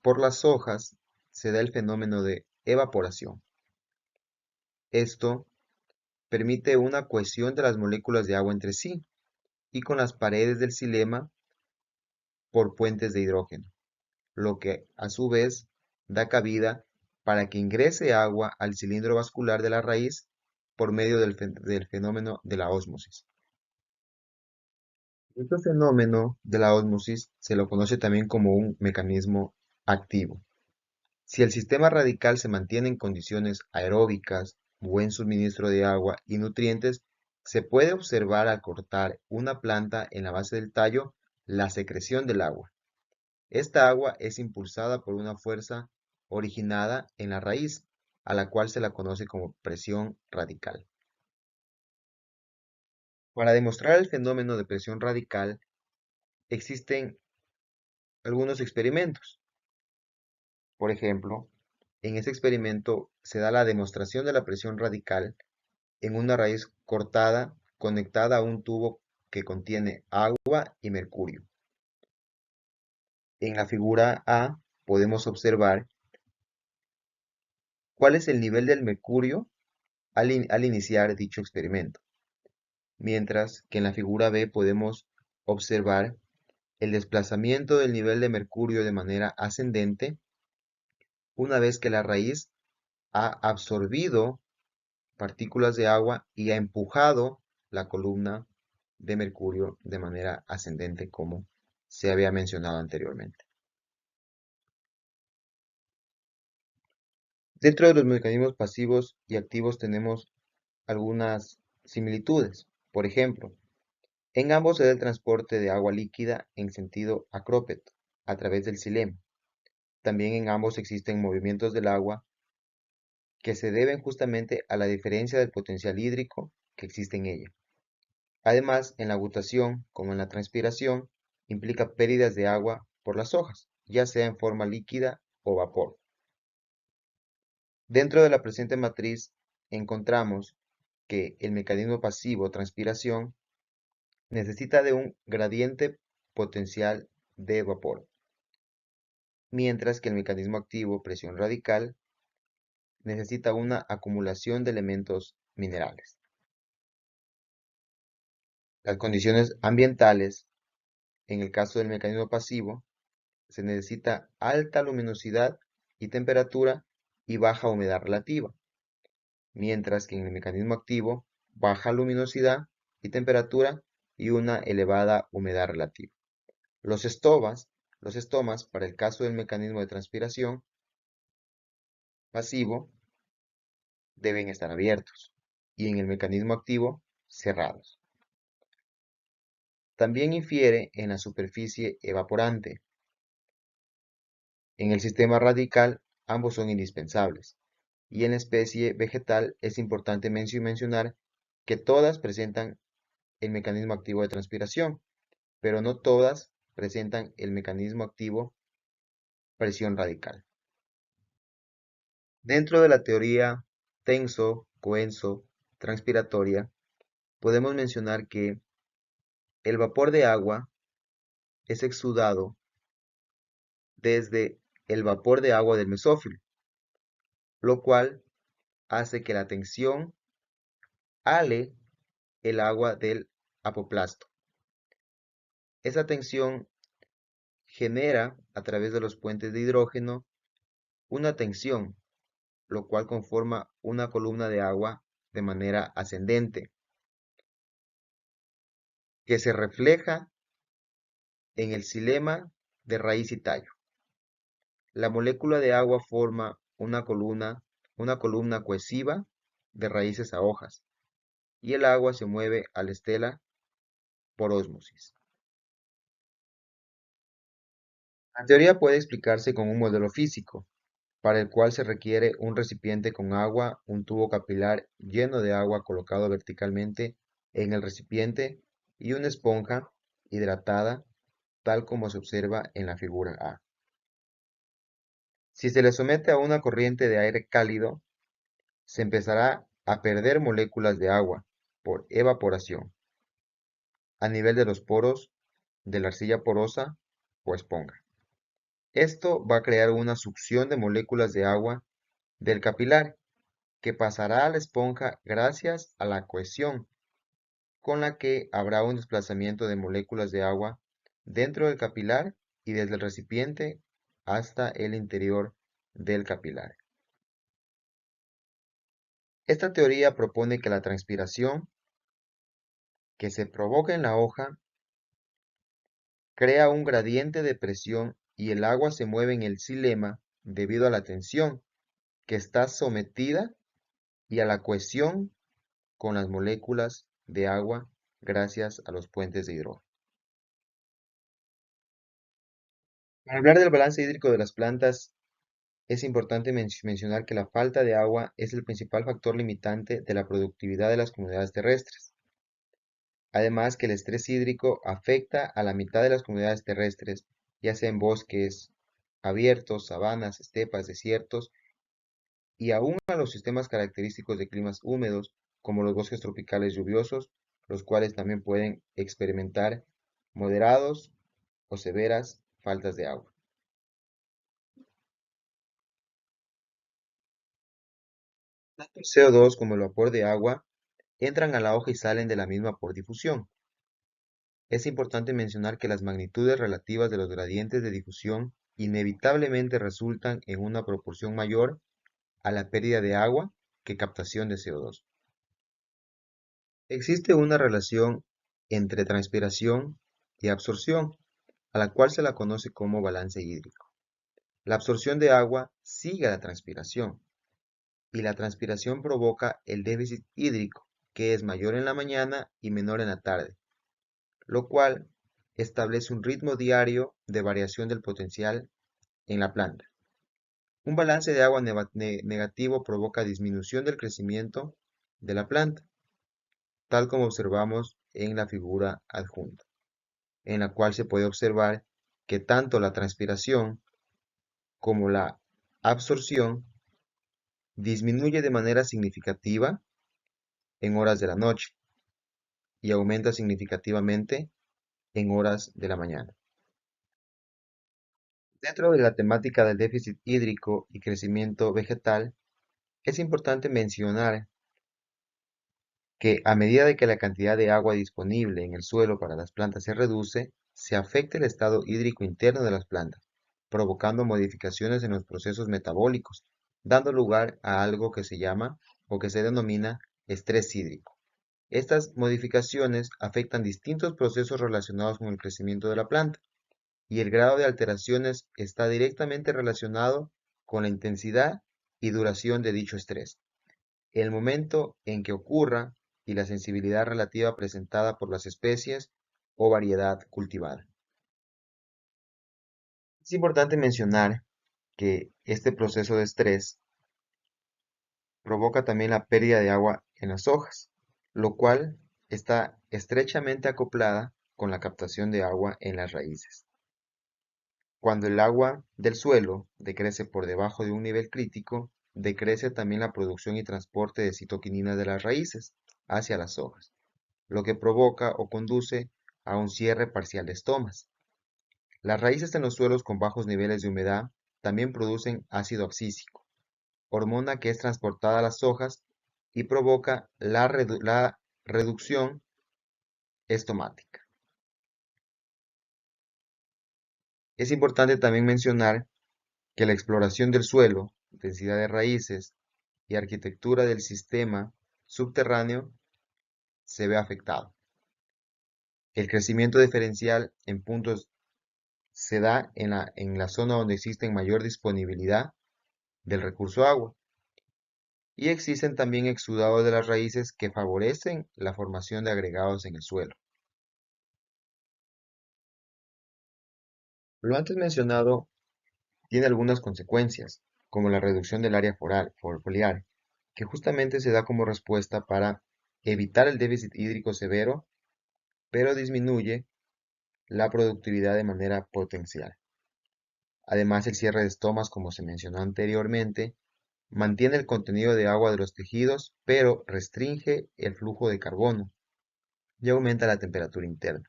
por las hojas se da el fenómeno de evaporación. Esto permite una cohesión de las moléculas de agua entre sí y con las paredes del xilema por puentes de hidrógeno, lo que a su vez da cabida para que ingrese agua al cilindro vascular de la raíz por medio del fenómeno de la ósmosis. Este fenómeno de la ósmosis se lo conoce también como un mecanismo activo. Si el sistema radical se mantiene en condiciones aeróbicas, buen suministro de agua y nutrientes, se puede observar al cortar una planta en la base del tallo la secreción del agua. Esta agua es impulsada por una fuerza originada en la raíz, a la cual se la conoce como presión radical. Para demostrar el fenómeno de presión radical, existen algunos experimentos. Por ejemplo, en ese experimento se da la demostración de la presión radical en una raíz cortada conectada a un tubo que contiene agua y mercurio. En la figura A podemos observar cuál es el nivel del mercurio al iniciar dicho experimento, mientras que en la figura B podemos observar el desplazamiento del nivel de mercurio de manera ascendente una vez que la raíz ha absorbido partículas de agua y ha empujado la columna de mercurio de manera ascendente, como se había mencionado anteriormente. Dentro de los mecanismos pasivos y activos tenemos algunas similitudes. Por ejemplo, en ambos se da el transporte de agua líquida en sentido acrópeto a través del xilema. También en ambos existen movimientos del agua que se deben justamente a la diferencia del potencial hídrico que existe en ella. Además, en la gutación, como en la transpiración, implica pérdidas de agua por las hojas, ya sea en forma líquida o vapor. Dentro de la presente matriz encontramos que el mecanismo pasivo transpiración necesita de un gradiente potencial de vapor, mientras que el mecanismo activo presión radical necesita una acumulación de elementos minerales. Las condiciones ambientales, en el caso del mecanismo pasivo, se necesita alta luminosidad y temperatura y baja humedad relativa, mientras que en el mecanismo activo, baja luminosidad y temperatura y una elevada humedad relativa. Los estomas, para el caso del mecanismo de transpiración pasivo, deben estar abiertos y en el mecanismo activo, cerrados. También infiere en la superficie evaporante. En el sistema radical, ambos son indispensables, y en la especie vegetal es importante mencionar que todas presentan el mecanismo activo de transpiración, pero no todas presentan el mecanismo activo presión radical. Dentro de la teoría tenso-coenso-transpiratoria, podemos mencionar que el vapor de agua es exudado desde el vapor de agua del mesófilo, lo cual hace que la tensión ale el agua del apoplasto. Esa tensión genera, a través de los puentes de hidrógeno, una tensión, lo cual conforma una columna de agua de manera ascendente, que se refleja en el xilema de raíz y tallo. La molécula de agua forma una columna cohesiva de raíces a hojas, y el agua se mueve a la estela por ósmosis. La teoría puede explicarse con un modelo físico, para el cual se requiere un recipiente con agua, un tubo capilar lleno de agua colocado verticalmente en el recipiente y una esponja hidratada, tal como se observa en la figura A. Si se le somete a una corriente de aire cálido, se empezará a perder moléculas de agua por evaporación a nivel de los poros de la arcilla porosa o esponja. Esto va a crear una succión de moléculas de agua del capilar que pasará a la esponja gracias a la cohesión, con la que habrá un desplazamiento de moléculas de agua dentro del capilar y desde el recipiente hasta el interior del capilar. Esta teoría propone que la transpiración que se provoca en la hoja crea un gradiente de presión y el agua se mueve en el xilema debido a la tensión que está sometida y a la cohesión con las moléculas de agua gracias a los puentes de hidrógeno. Para hablar del balance hídrico de las plantas, es importante mencionar que la falta de agua es el principal factor limitante de la productividad de las comunidades terrestres. Además que el estrés hídrico afecta a la mitad de las comunidades terrestres, ya sea en bosques abiertos, sabanas, estepas, desiertos, y aún a los sistemas característicos de climas húmedos, como los bosques tropicales lluviosos, los cuales también pueden experimentar moderados o severas faltas de agua. Tanto el CO2 como el vapor de agua entran a la hoja y salen de la misma por difusión. Es importante mencionar que las magnitudes relativas de los gradientes de difusión inevitablemente resultan en una proporción mayor a la pérdida de agua que captación de CO2. Existe una relación entre transpiración y absorción, a la cual se la conoce como balance hídrico. La absorción de agua sigue a la transpiración y la transpiración provoca el déficit hídrico, que es mayor en la mañana y menor en la tarde, lo cual establece un ritmo diario de variación del potencial en la planta. Un balance de agua negativo provoca disminución del crecimiento de la planta, tal como observamos en la figura adjunta, en la cual se puede observar que tanto la transpiración como la absorción disminuye de manera significativa en horas de la noche y aumenta significativamente en horas de la mañana. Dentro de la temática del déficit hídrico y crecimiento vegetal, es importante mencionar que a medida de que la cantidad de agua disponible en el suelo para las plantas se reduce, se afecta el estado hídrico interno de las plantas, provocando modificaciones en los procesos metabólicos, dando lugar a algo que se llama o que se denomina estrés hídrico. Estas modificaciones afectan distintos procesos relacionados con el crecimiento de la planta, y el grado de alteraciones está directamente relacionado con la intensidad y duración de dicho estrés, el momento en que ocurra y la sensibilidad relativa presentada por las especies o variedad cultivada. Es importante mencionar que este proceso de estrés provoca también la pérdida de agua en las hojas, lo cual está estrechamente acoplada con la captación de agua en las raíces. Cuando el agua del suelo decrece por debajo de un nivel crítico, decrece también la producción y transporte de citoquininas de las raíces hacia las hojas, lo que provoca o conduce a un cierre parcial de estomas. Las raíces en los suelos con bajos niveles de humedad también producen ácido abscísico, hormona que es transportada a las hojas y provoca la reducción estomática. Es importante también mencionar que la exploración del suelo, densidad de raíces y arquitectura del sistema subterráneo se ve afectado. El crecimiento diferencial en puntos se da en la zona donde existe mayor disponibilidad del recurso agua, y existen también exudados de las raíces que favorecen la formación de agregados en el suelo. Lo antes mencionado tiene algunas consecuencias, como la reducción del área foliar, que justamente se da como respuesta para evitar el déficit hídrico severo, pero disminuye la productividad de manera potencial. Además, el cierre de estomas, como se mencionó anteriormente, mantiene el contenido de agua de los tejidos, pero restringe el flujo de carbono y aumenta la temperatura interna.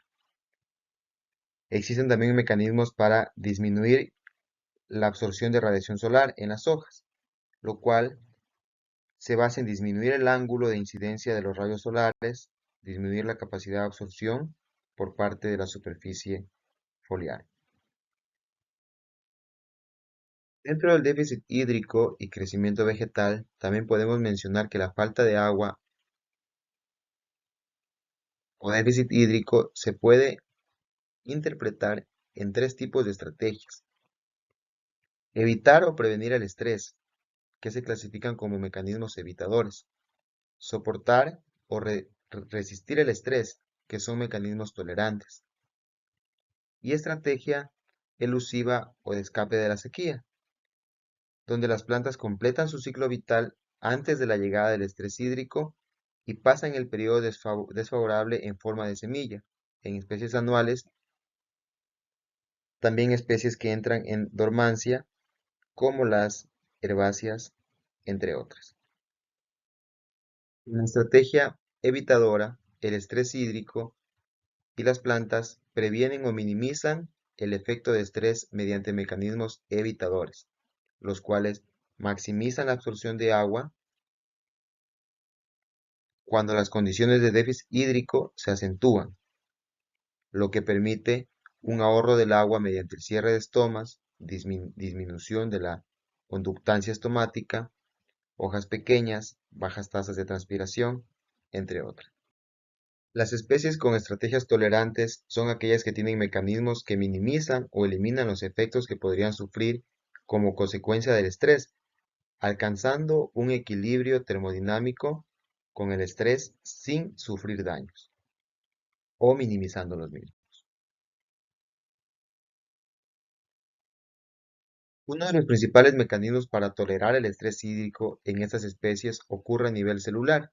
Existen también mecanismos para disminuir la absorción de radiación solar en las hojas, lo cual se basa en disminuir el ángulo de incidencia de los rayos solares, disminuir la capacidad de absorción por parte de la superficie foliar. Dentro del déficit hídrico y crecimiento vegetal, también podemos mencionar que la falta de agua o déficit hídrico se puede interpretar en tres tipos de estrategias. Evitar o prevenir el estrés, que se clasifican como mecanismos evitadores. Soportar o resistir el estrés, que son mecanismos tolerantes. Y estrategia elusiva o de escape de la sequía, donde las plantas completan su ciclo vital antes de la llegada del estrés hídrico y pasan el periodo desfavorable en forma de semilla, en especies anuales, también especies que entran en dormancia, como las herbáceas, entre otras. En la estrategia evitadora, el estrés hídrico y las plantas previenen o minimizan el efecto de estrés mediante mecanismos evitadores, los cuales maximizan la absorción de agua cuando las condiciones de déficit hídrico se acentúan, lo que permite un ahorro del agua mediante el cierre de estomas disminución de la conductancia estomática, hojas pequeñas, bajas tasas de transpiración, entre otras. Las especies con estrategias tolerantes son aquellas que tienen mecanismos que minimizan o eliminan los efectos que podrían sufrir como consecuencia del estrés, alcanzando un equilibrio termodinámico con el estrés sin sufrir daños o minimizando los mismos. Uno de los principales mecanismos para tolerar el estrés hídrico en estas especies ocurre a nivel celular,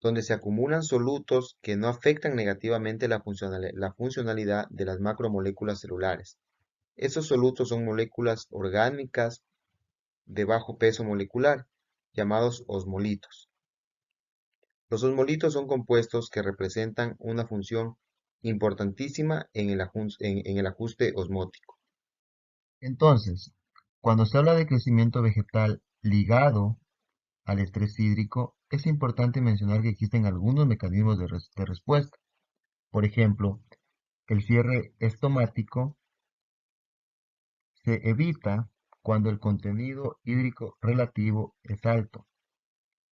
donde se acumulan solutos que no afectan negativamente la funcionalidad de las macromoléculas celulares. Estos solutos son moléculas orgánicas de bajo peso molecular, llamados osmolitos. Los osmolitos son compuestos que representan una función importantísima en el ajuste osmótico. Entonces, cuando se habla de crecimiento vegetal ligado al estrés hídrico, es importante mencionar que existen algunos mecanismos de respuesta. Por ejemplo, el cierre estomático se evita cuando el contenido hídrico relativo es alto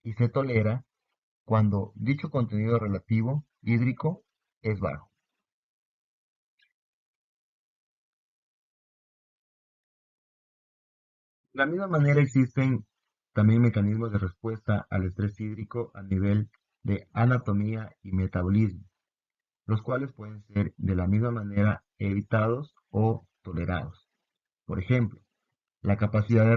y se tolera cuando dicho contenido relativo hídrico es bajo. De la misma manera existen también mecanismos de respuesta al estrés hídrico a nivel de anatomía y metabolismo, los cuales pueden ser de la misma manera evitados o tolerados. Por ejemplo, la capacidad de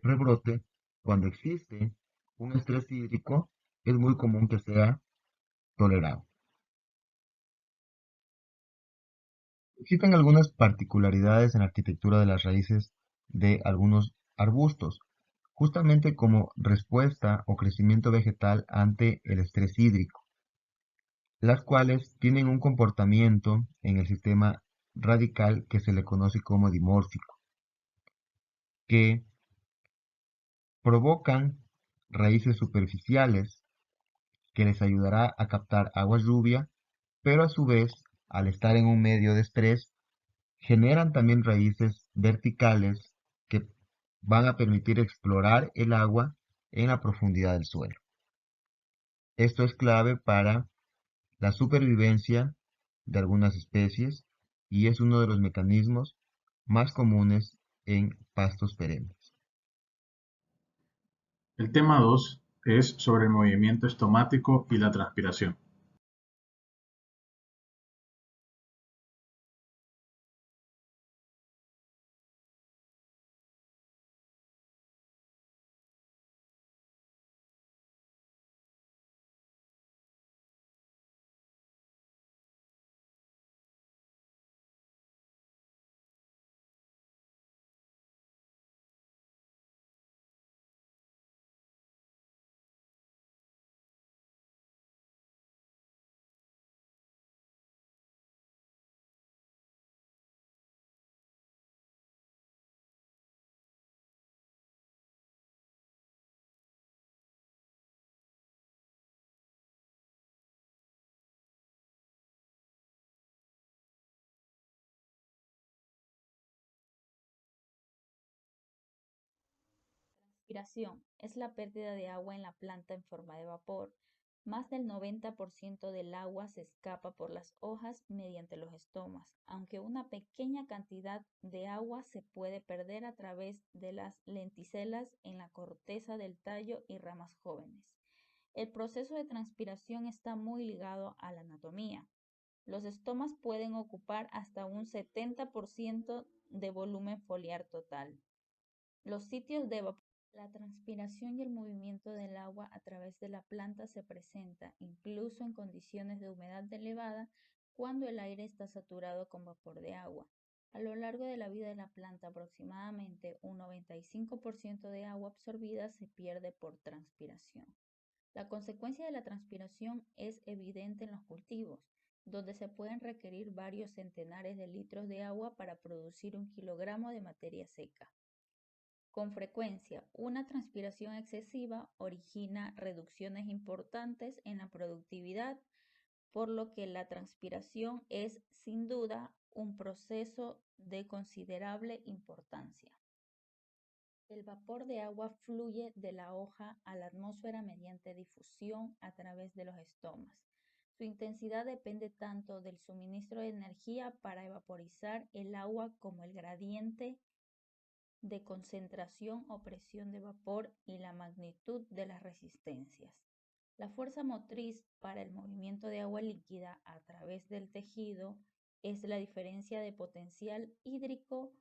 rebrote, cuando existe un estrés hídrico, es muy común que sea tolerado. Existen algunas particularidades en la arquitectura de las raíces de algunos arbustos, justamente como respuesta o crecimiento vegetal ante el estrés hídrico, las cuales tienen un comportamiento en el sistema radical que se le conoce como dimórfico, que provocan raíces superficiales que les ayudará a captar agua lluvia, pero a su vez, al estar en un medio de estrés, generan también raíces verticales que van a permitir explorar el agua en la profundidad del suelo. Esto es clave para la supervivencia de algunas especies y es uno de los mecanismos más comunes en pastos perennes. El tema 2 es sobre el movimiento estomático y la transpiración. Transpiración es la pérdida de agua en la planta en forma de vapor. Más del 90% del agua se escapa por las hojas mediante los estomas, aunque una pequeña cantidad de agua se puede perder a través de las lenticelas en la corteza del tallo y ramas jóvenes. El proceso de transpiración está muy ligado a la anatomía. Los estomas pueden ocupar hasta un 70% de volumen foliar total. Los sitios de evapotranspiración. La transpiración y el movimiento del agua a través de la planta se presenta incluso en condiciones de humedad elevada cuando el aire está saturado con vapor de agua. A lo largo de la vida de la planta, aproximadamente un 95% de agua absorbida se pierde por transpiración. La consecuencia de la transpiración es evidente en los cultivos, donde se pueden requerir varios centenares de litros de agua para producir 1 kilogramo de materia seca. Con frecuencia, una transpiración excesiva origina reducciones importantes en la productividad, por lo que la transpiración es sin duda un proceso de considerable importancia. El vapor de agua fluye de la hoja a la atmósfera mediante difusión a través de los estomas. Su intensidad depende tanto del suministro de energía para evaporizar el agua como el gradiente de concentración o presión de vapor y la magnitud de las resistencias. La fuerza motriz para el movimiento de agua líquida a través del tejido es la diferencia de potencial hídrico,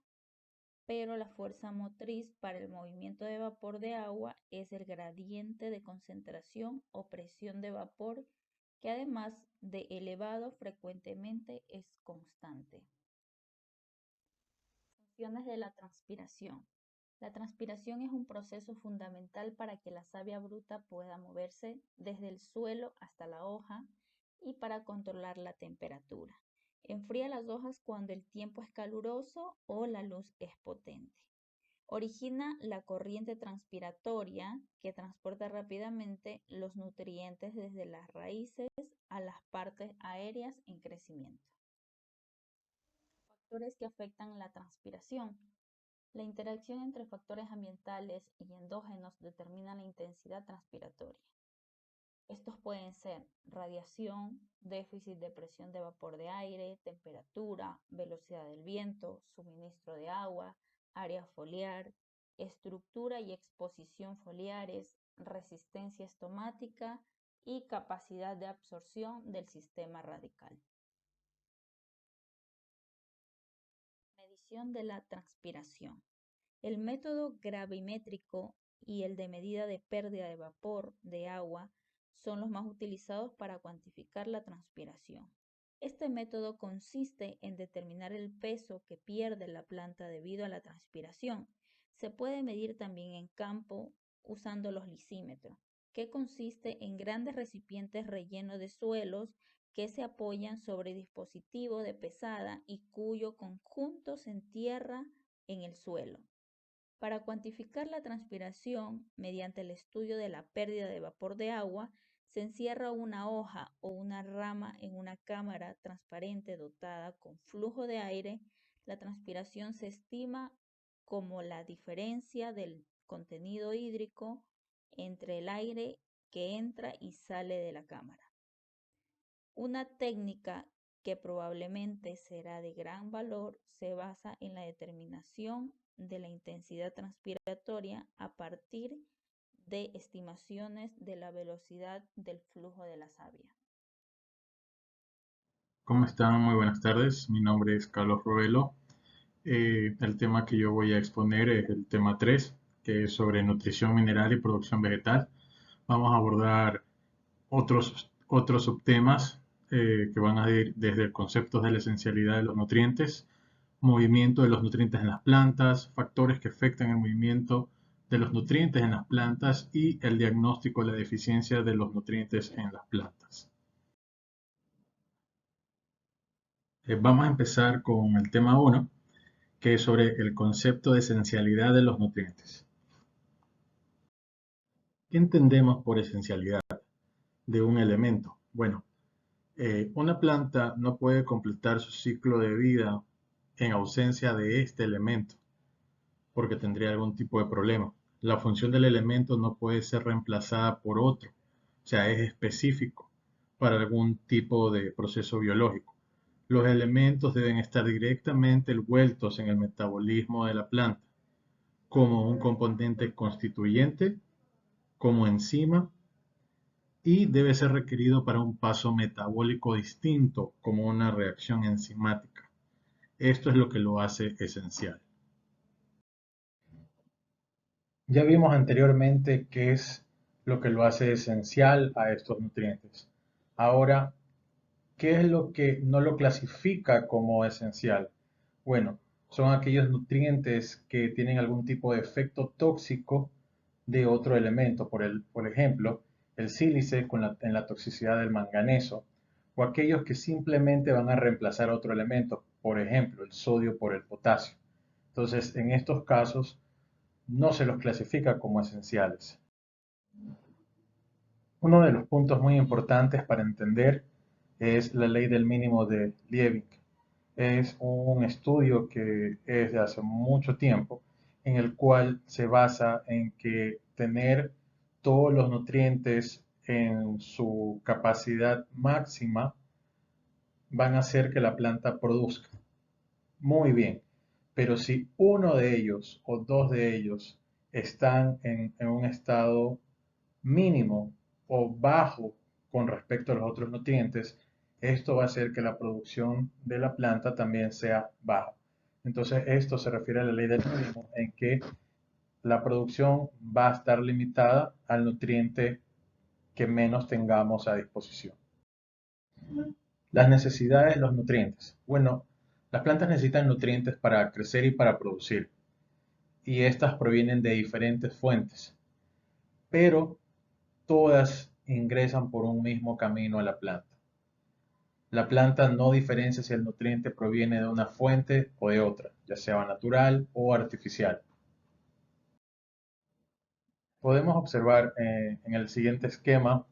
pero la fuerza motriz para el movimiento de vapor de agua es el gradiente de concentración o presión de vapor, que además de elevado frecuentemente es constante. Funciones de la transpiración. La transpiración es un proceso fundamental para que la savia bruta pueda moverse desde el suelo hasta la hoja y para controlar la temperatura. Enfría las hojas cuando el tiempo es caluroso o la luz es potente. Origina la corriente transpiratoria que transporta rápidamente los nutrientes desde las raíces a las partes aéreas en crecimiento. Factores que afectan la transpiración. La interacción entre factores ambientales y endógenos determina la intensidad transpiratoria. Estos pueden ser radiación, déficit de presión de vapor de aire, temperatura, velocidad del viento, suministro de agua, área foliar, estructura y exposición foliares, resistencia estomática y capacidad de absorción del sistema radical. Medición de la transpiración. El método gravimétrico y el de medida de pérdida de vapor de agua son los más utilizados para cuantificar la transpiración. Este método consiste en determinar el peso que pierde la planta debido a la transpiración. Se puede medir también en campo usando los lisímetros, que consiste en grandes recipientes rellenos de suelos que se apoyan sobre dispositivos de pesada y cuyo conjunto se entierra en el suelo. Para cuantificar la transpiración mediante el estudio de la pérdida de vapor de agua, se encierra una hoja o una rama en una cámara transparente dotada con flujo de aire. La transpiración se estima como la diferencia del contenido hídrico entre el aire que entra y sale de la cámara. Una técnica que probablemente será de gran valor se basa en la determinación de la intensidad transpiratoria a partir de estimaciones de la velocidad del flujo de la savia. ¿Cómo están? Muy buenas tardes. Mi nombre es Carlos Rovelo. El tema que yo voy a exponer es el tema 3, que es sobre nutrición mineral y producción vegetal. Vamos a abordar otros subtemas que van a ir desde el concepto de la esencialidad de los nutrientes, movimiento de los nutrientes en las plantas, factores que afectan el movimiento de los nutrientes en las plantas y el diagnóstico de la deficiencia de los nutrientes en las plantas. Vamos a empezar con el tema 1, que es sobre el concepto de esencialidad de los nutrientes. ¿Qué entendemos por esencialidad de un elemento? Bueno, una planta no puede completar su ciclo de vida en ausencia de este elemento, porque tendría algún tipo de problema. La función del elemento no puede ser reemplazada por otro, o sea, es específico para algún tipo de proceso biológico. Los elementos deben estar directamente envueltos en el metabolismo de la planta, como un componente constituyente, como enzima, y debe ser requerido para un paso metabólico distinto, como una reacción enzimática. Esto es lo que lo hace esencial. Ya vimos anteriormente qué es lo que lo hace esencial a estos nutrientes. Ahora, ¿qué es lo que no lo clasifica como esencial? Bueno, son aquellos nutrientes que tienen algún tipo de efecto tóxico de otro elemento, por ejemplo, el sílice en la toxicidad del manganeso, o aquellos que simplemente van a reemplazar otro elemento, por ejemplo, el sodio por el potasio. Entonces, en estos casos, no se los clasifica como esenciales. Uno de los puntos muy importantes para entender es la ley del mínimo de Liebig. Es un estudio que es de hace mucho tiempo, en el cual se basa en que tener todos los nutrientes en su capacidad máxima van a hacer que la planta produzca muy bien. Pero si uno de ellos o dos de ellos están en un estado mínimo o bajo con respecto a los otros nutrientes, esto va a hacer que la producción de la planta también sea baja. Entonces, esto se refiere a la ley del mínimo, en que la producción va a estar limitada al nutriente que menos tengamos a disposición. Las necesidades de los nutrientes. Bueno, las plantas necesitan nutrientes para crecer y para producir, y estas provienen de diferentes fuentes, pero todas ingresan por un mismo camino a la planta. La planta no diferencia si el nutriente proviene de una fuente o de otra, ya sea natural o artificial. Podemos observar en el siguiente esquema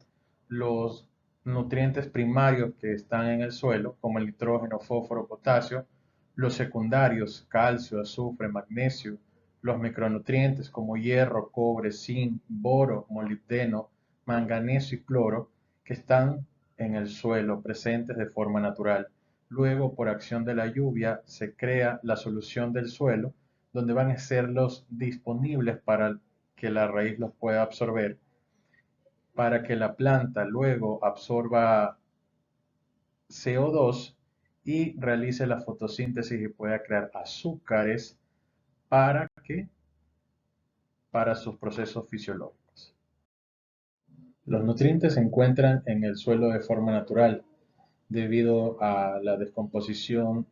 los nutrientes primarios que están en el suelo, como el nitrógeno, fósforo, potasio, los secundarios, calcio, azufre, magnesio, los micronutrientes como hierro, cobre, zinc, boro, molibdeno, manganeso y cloro, que están en el suelo presentes de forma natural. Luego, por acción de la lluvia, se crea la solución del suelo, donde van a ser los disponibles para que la raíz los pueda absorber, para que la planta luego absorba CO2 y realice la fotosíntesis y pueda crear azúcares para que para sus procesos fisiológicos. Los nutrientes se encuentran en el suelo de forma natural debido a la descomposición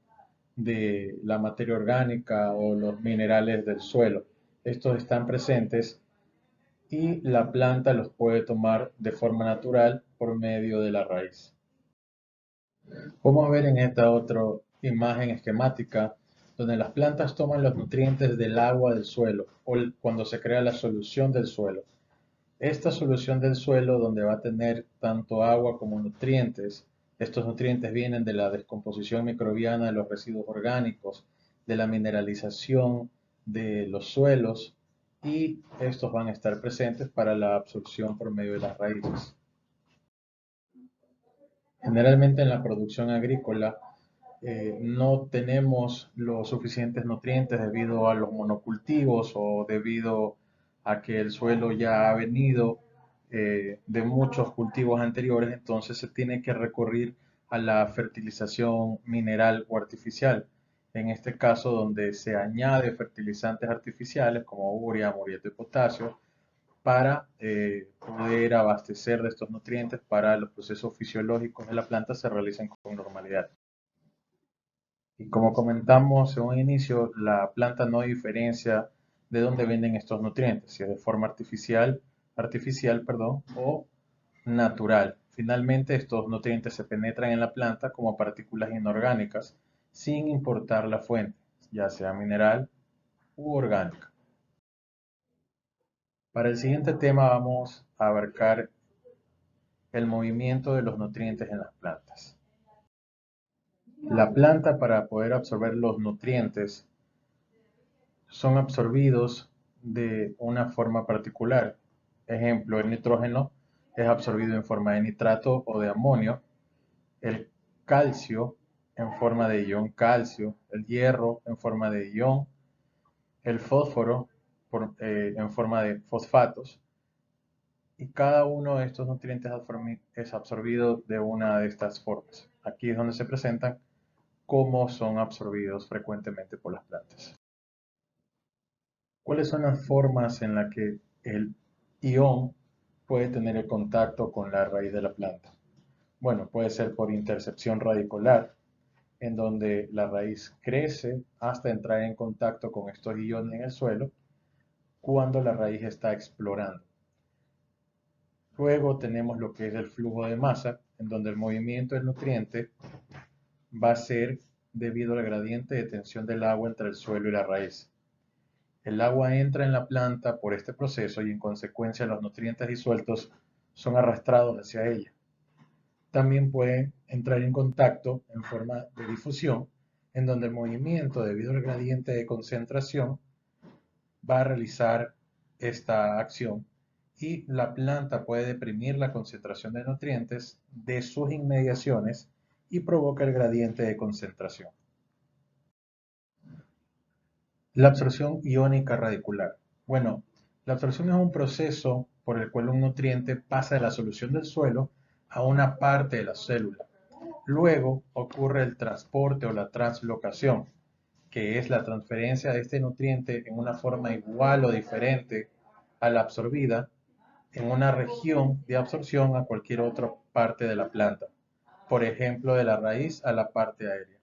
de la materia orgánica o los minerales del suelo. Estos están presentes y la planta los puede tomar de forma natural por medio de la raíz. Vamos a ver en esta otra imagen esquemática donde las plantas toman los nutrientes del agua del suelo o cuando se crea la solución del suelo. Esta solución del suelo donde va a tener tanto agua como nutrientes. Estos nutrientes vienen de la descomposición microbiana de los residuos orgánicos, de la mineralización de los suelos y estos van a estar presentes para la absorción por medio de las raíces. Generalmente en la producción agrícola no tenemos los suficientes nutrientes debido a los monocultivos o debido a que el suelo ya ha venido de muchos cultivos anteriores, entonces se tiene que recurrir a la fertilización mineral o artificial. En este caso, donde se añade fertilizantes artificiales como urea, amoníaco y potasio para poder abastecer de estos nutrientes para los procesos fisiológicos de la planta se realicen con normalidad. Y como comentamos en un inicio, la planta no diferencia de dónde vienen estos nutrientes, si es de forma artificial, o natural. Finalmente, estos nutrientes se penetran en la planta como partículas inorgánicas, sin importar la fuente, ya sea mineral u orgánica. Para el siguiente tema vamos a abarcar el movimiento de los nutrientes en las plantas. La planta, para poder absorber los nutrientes, son absorbidos de una forma particular. Ejemplo, el nitrógeno es absorbido en forma de nitrato o de amonio, el calcio en forma de ion calcio, el hierro en forma de ion, el fósforo en forma de fosfatos, y cada uno de estos nutrientes es absorbido de una de estas formas. Aquí es donde se presentan cómo son absorbidos frecuentemente por las plantas. ¿Cuáles son las formas en las que el ion puede tener el contacto con la raíz de la planta? Bueno, puede ser por intercepción radicular, en donde la raíz crece hasta entrar en contacto con estos iones en el suelo cuando la raíz está explorando. Luego tenemos lo que es el flujo de masa, en donde el movimiento del nutriente va a ser debido al gradiente de tensión del agua entre el suelo y la raíz. El agua entra en la planta por este proceso y en consecuencia los nutrientes disueltos son arrastrados hacia ella. También pueden entrar en contacto en forma de difusión, en donde el movimiento debido al gradiente de concentración va a realizar esta acción y la planta puede deprimir la concentración de nutrientes de sus inmediaciones y provoca el gradiente de concentración. La absorción iónica radicular. Bueno, la absorción es un proceso por el cual un nutriente pasa de la solución del suelo a una parte de la célula. Luego ocurre el transporte o la translocación, que es la transferencia de este nutriente en una forma igual o diferente a la absorbida en una región de absorción a cualquier otra parte de la planta, por ejemplo, de la raíz a la parte aérea.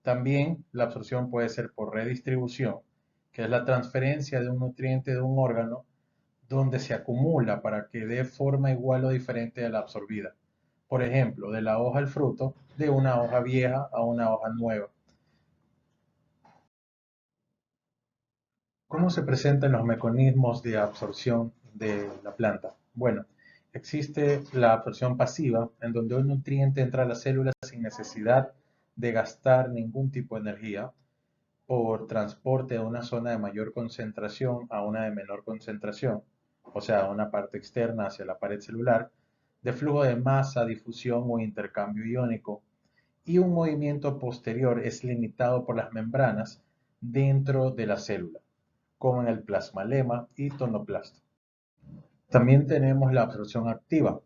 También la absorción puede ser por redistribución, que es la transferencia de un nutriente de un órgano donde se acumula para que dé forma igual o diferente a la absorbida. Por ejemplo, de la hoja al fruto, de una hoja vieja a una hoja nueva. ¿Cómo se presentan los mecanismos de absorción de la planta? Bueno, existe la absorción pasiva, en donde un nutriente entra a la célula sin necesidad de gastar ningún tipo de energía por transporte de una zona de mayor concentración a una de menor concentración, o sea, una parte externa hacia la pared celular, de flujo de masa, difusión o intercambio iónico, y un movimiento posterior es limitado por las membranas dentro de la célula, como en el plasmalema y tonoplasto. También tenemos la absorción activa,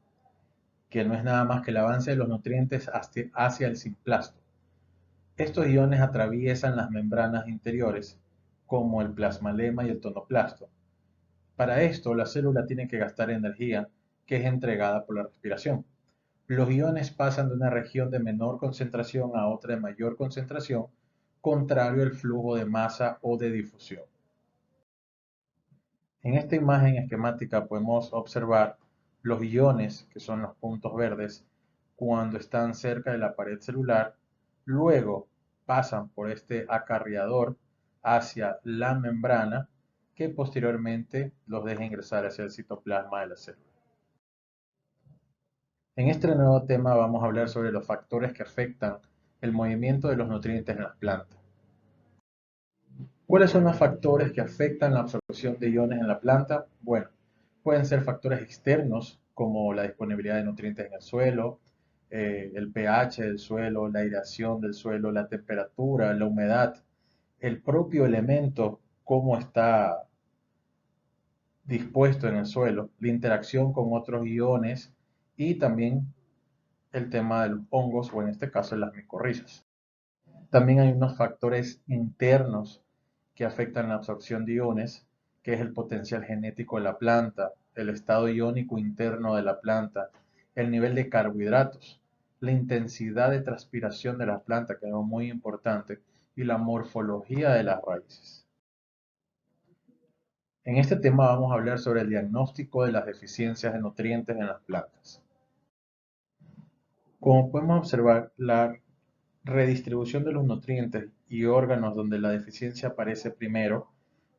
que no es nada más que el avance de los nutrientes hacia el simplasto. Estos iones atraviesan las membranas interiores, como el plasmalema y el tonoplasto. Para esto, la célula tiene que gastar energía, que es entregada por la respiración. Los iones pasan de una región de menor concentración a otra de mayor concentración, contrario al flujo de masa o de difusión. En esta imagen esquemática podemos observar los iones, que son los puntos verdes, cuando están cerca de la pared celular, luego pasan por este acarreador hacia la membrana, que posteriormente los deja ingresar hacia el citoplasma de la célula. En este nuevo tema vamos a hablar sobre los factores que afectan el movimiento de los nutrientes en las plantas. ¿Cuáles son los factores que afectan la absorción de iones en la planta? Bueno, pueden ser factores externos como la disponibilidad de nutrientes en el suelo, el pH del suelo, la aireación del suelo, la temperatura, la humedad, el propio elemento, cómo está dispuesto en el suelo, la interacción con otros iones y también el tema de los hongos o en este caso las micorrizas. También hay unos factores internos que afectan la absorción de iones, que es el potencial genético de la planta, el estado iónico interno de la planta, el nivel de carbohidratos, la intensidad de transpiración de la planta, que es muy importante, y la morfología de las raíces. En este tema vamos a hablar sobre el diagnóstico de las deficiencias de nutrientes en las plantas. Como podemos observar, la redistribución de los nutrientes y órganos donde la deficiencia aparece primero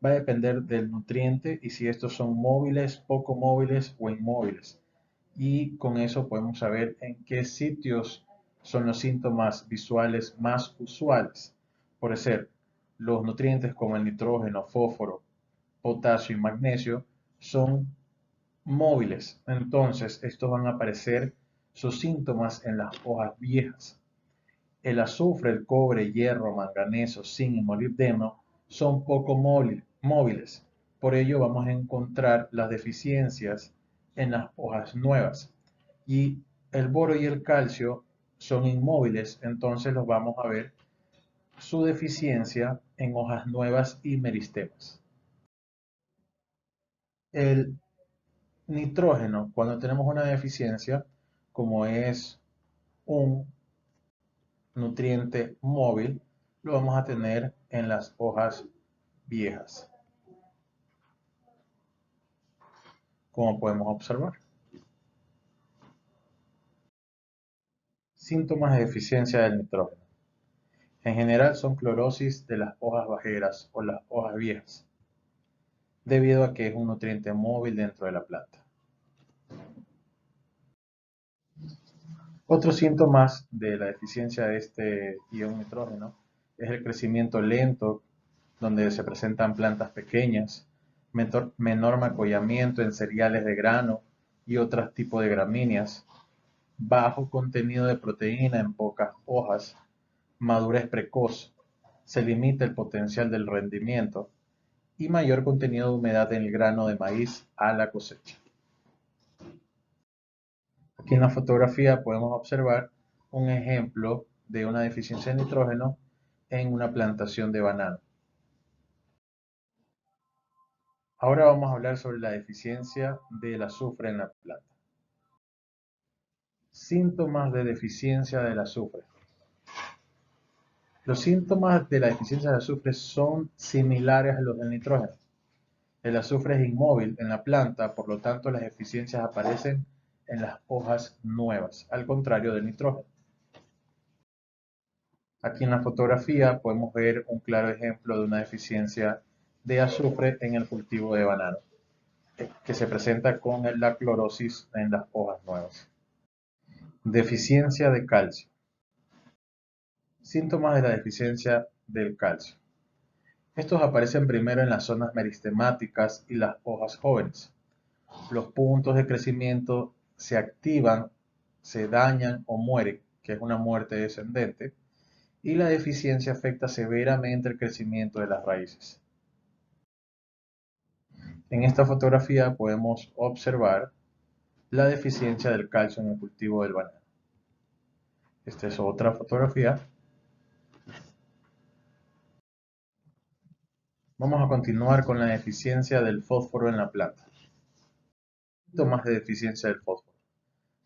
va a depender del nutriente y si estos son móviles, poco móviles o inmóviles. Y con eso podemos saber en qué sitios son los síntomas visuales más usuales. Por ser, los nutrientes como el nitrógeno, fósforo, potasio y magnesio son móviles. Entonces, estos van a aparecer sus síntomas en las hojas viejas. El azufre, el cobre, hierro, manganeso, zinc y molibdeno son poco móviles. Por ello vamos a encontrar las deficiencias en las hojas nuevas. Y el boro y el calcio son inmóviles, entonces los vamos a ver su deficiencia en hojas nuevas y meristemas. El nitrógeno, cuando tenemos una deficiencia, como es un nutriente móvil, lo vamos a tener en las hojas viejas, como podemos observar. Síntomas de deficiencia del nitrógeno. En general son clorosis de las hojas bajeras o las hojas viejas, debido a que es un nutriente móvil dentro de la planta. Otros síntomas de la deficiencia de este ion nitrógeno es el crecimiento lento, donde se presentan plantas pequeñas, menor macollamiento en cereales de grano y otros tipos de gramíneas, bajo contenido de proteína en pocas hojas, madurez precoz, se limita el potencial del rendimiento y mayor contenido de humedad en el grano de maíz a la cosecha. Aquí en la fotografía podemos observar un ejemplo de una deficiencia de nitrógeno en una plantación de banano. Ahora vamos a hablar sobre la deficiencia del azufre en la planta. Síntomas de deficiencia del azufre. Los síntomas de la deficiencia de azufre son similares a los del nitrógeno. El azufre es inmóvil en la planta, por lo tanto las deficiencias aparecen en las hojas nuevas, al contrario del nitrógeno. Aquí en la fotografía podemos ver un claro ejemplo de una deficiencia de azufre en el cultivo de banano, que se presenta con la clorosis en las hojas nuevas. Deficiencia de calcio. Síntomas de la deficiencia del calcio. Estos aparecen primero en las zonas meristemáticas y las hojas jóvenes. Los puntos de crecimiento se activan, se dañan o mueren, que es una muerte descendente, y la deficiencia afecta severamente el crecimiento de las raíces. En esta fotografía podemos observar la deficiencia del calcio en el cultivo del banano. Esta es otra fotografía. Vamos a continuar con la deficiencia del fósforo en la planta. Síntomas de deficiencia del fósforo.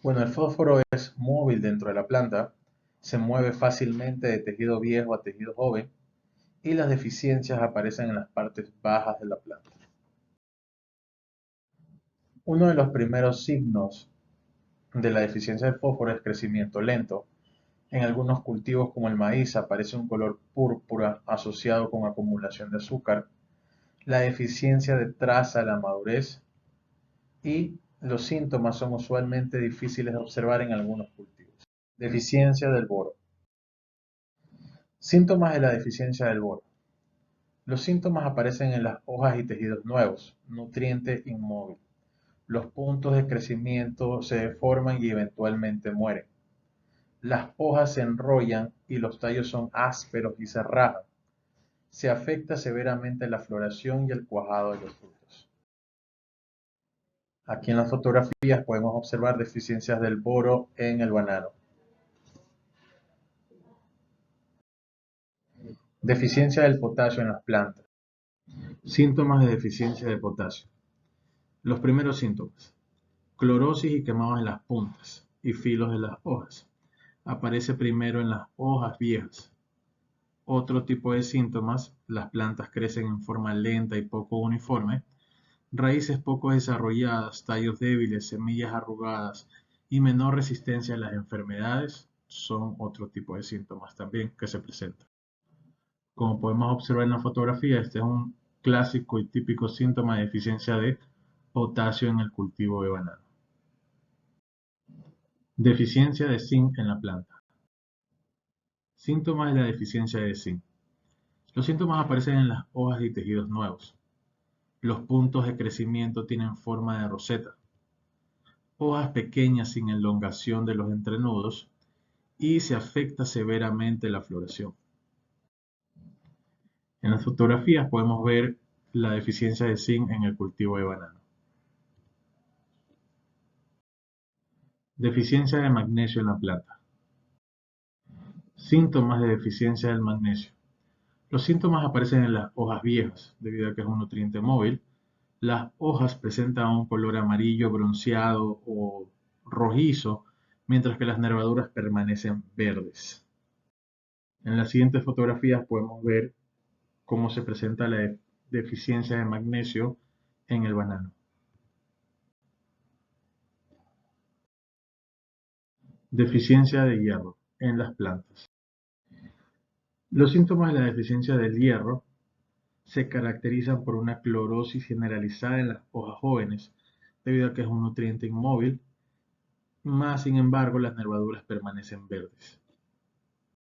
Bueno, el fósforo es móvil dentro de la planta, se mueve fácilmente de tejido viejo a tejido joven y las deficiencias aparecen en las partes bajas de la planta. Uno de los primeros signos de la deficiencia del fósforo es crecimiento lento. En algunos cultivos como el maíz aparece un color púrpura asociado con acumulación de azúcar. La deficiencia retrasa la madurez y los síntomas son usualmente difíciles de observar en algunos cultivos. Deficiencia del boro. Síntomas de la deficiencia del boro. Los síntomas aparecen en las hojas y tejidos nuevos, nutriente inmóvil. Los puntos de crecimiento se deforman y eventualmente mueren. Las hojas se enrollan y los tallos son ásperos y se rajan. Se afecta severamente la floración y el cuajado de los frutos. Aquí en las fotografías podemos observar deficiencias del boro en el banano. Deficiencia del potasio en las plantas. Síntomas de deficiencia de potasio. Los primeros síntomas. Clorosis y quemados en las puntas y filos de las hojas. Aparece primero en las hojas viejas. Otro tipo de síntomas, las plantas crecen en forma lenta y poco uniforme, raíces poco desarrolladas, tallos débiles, semillas arrugadas y menor resistencia a las enfermedades son otro tipo de síntomas también que se presentan. Como podemos observar en la fotografía, este es un clásico y típico síntoma de deficiencia de potasio en el cultivo de banano. Deficiencia de zinc en la planta. Síntomas de la deficiencia de zinc. Los síntomas aparecen en las hojas y tejidos nuevos. Los puntos de crecimiento tienen forma de roseta. Hojas pequeñas sin elongación de los entrenudos y se afecta severamente la floración. En las fotografías podemos ver la deficiencia de zinc en el cultivo de banano. Deficiencia de magnesio en la planta. Síntomas de deficiencia del magnesio. Los síntomas aparecen en las hojas viejas, debido a que es un nutriente móvil. Las hojas presentan un color amarillo, bronceado o rojizo, mientras que las nervaduras permanecen verdes. En las siguientes fotografías podemos ver cómo se presenta la deficiencia de magnesio en el banano. Deficiencia de hierro en las plantas. Los síntomas de la deficiencia del hierro se caracterizan por una clorosis generalizada en las hojas jóvenes, debido a que es un nutriente inmóvil. Más sin embargo, las nervaduras permanecen verdes.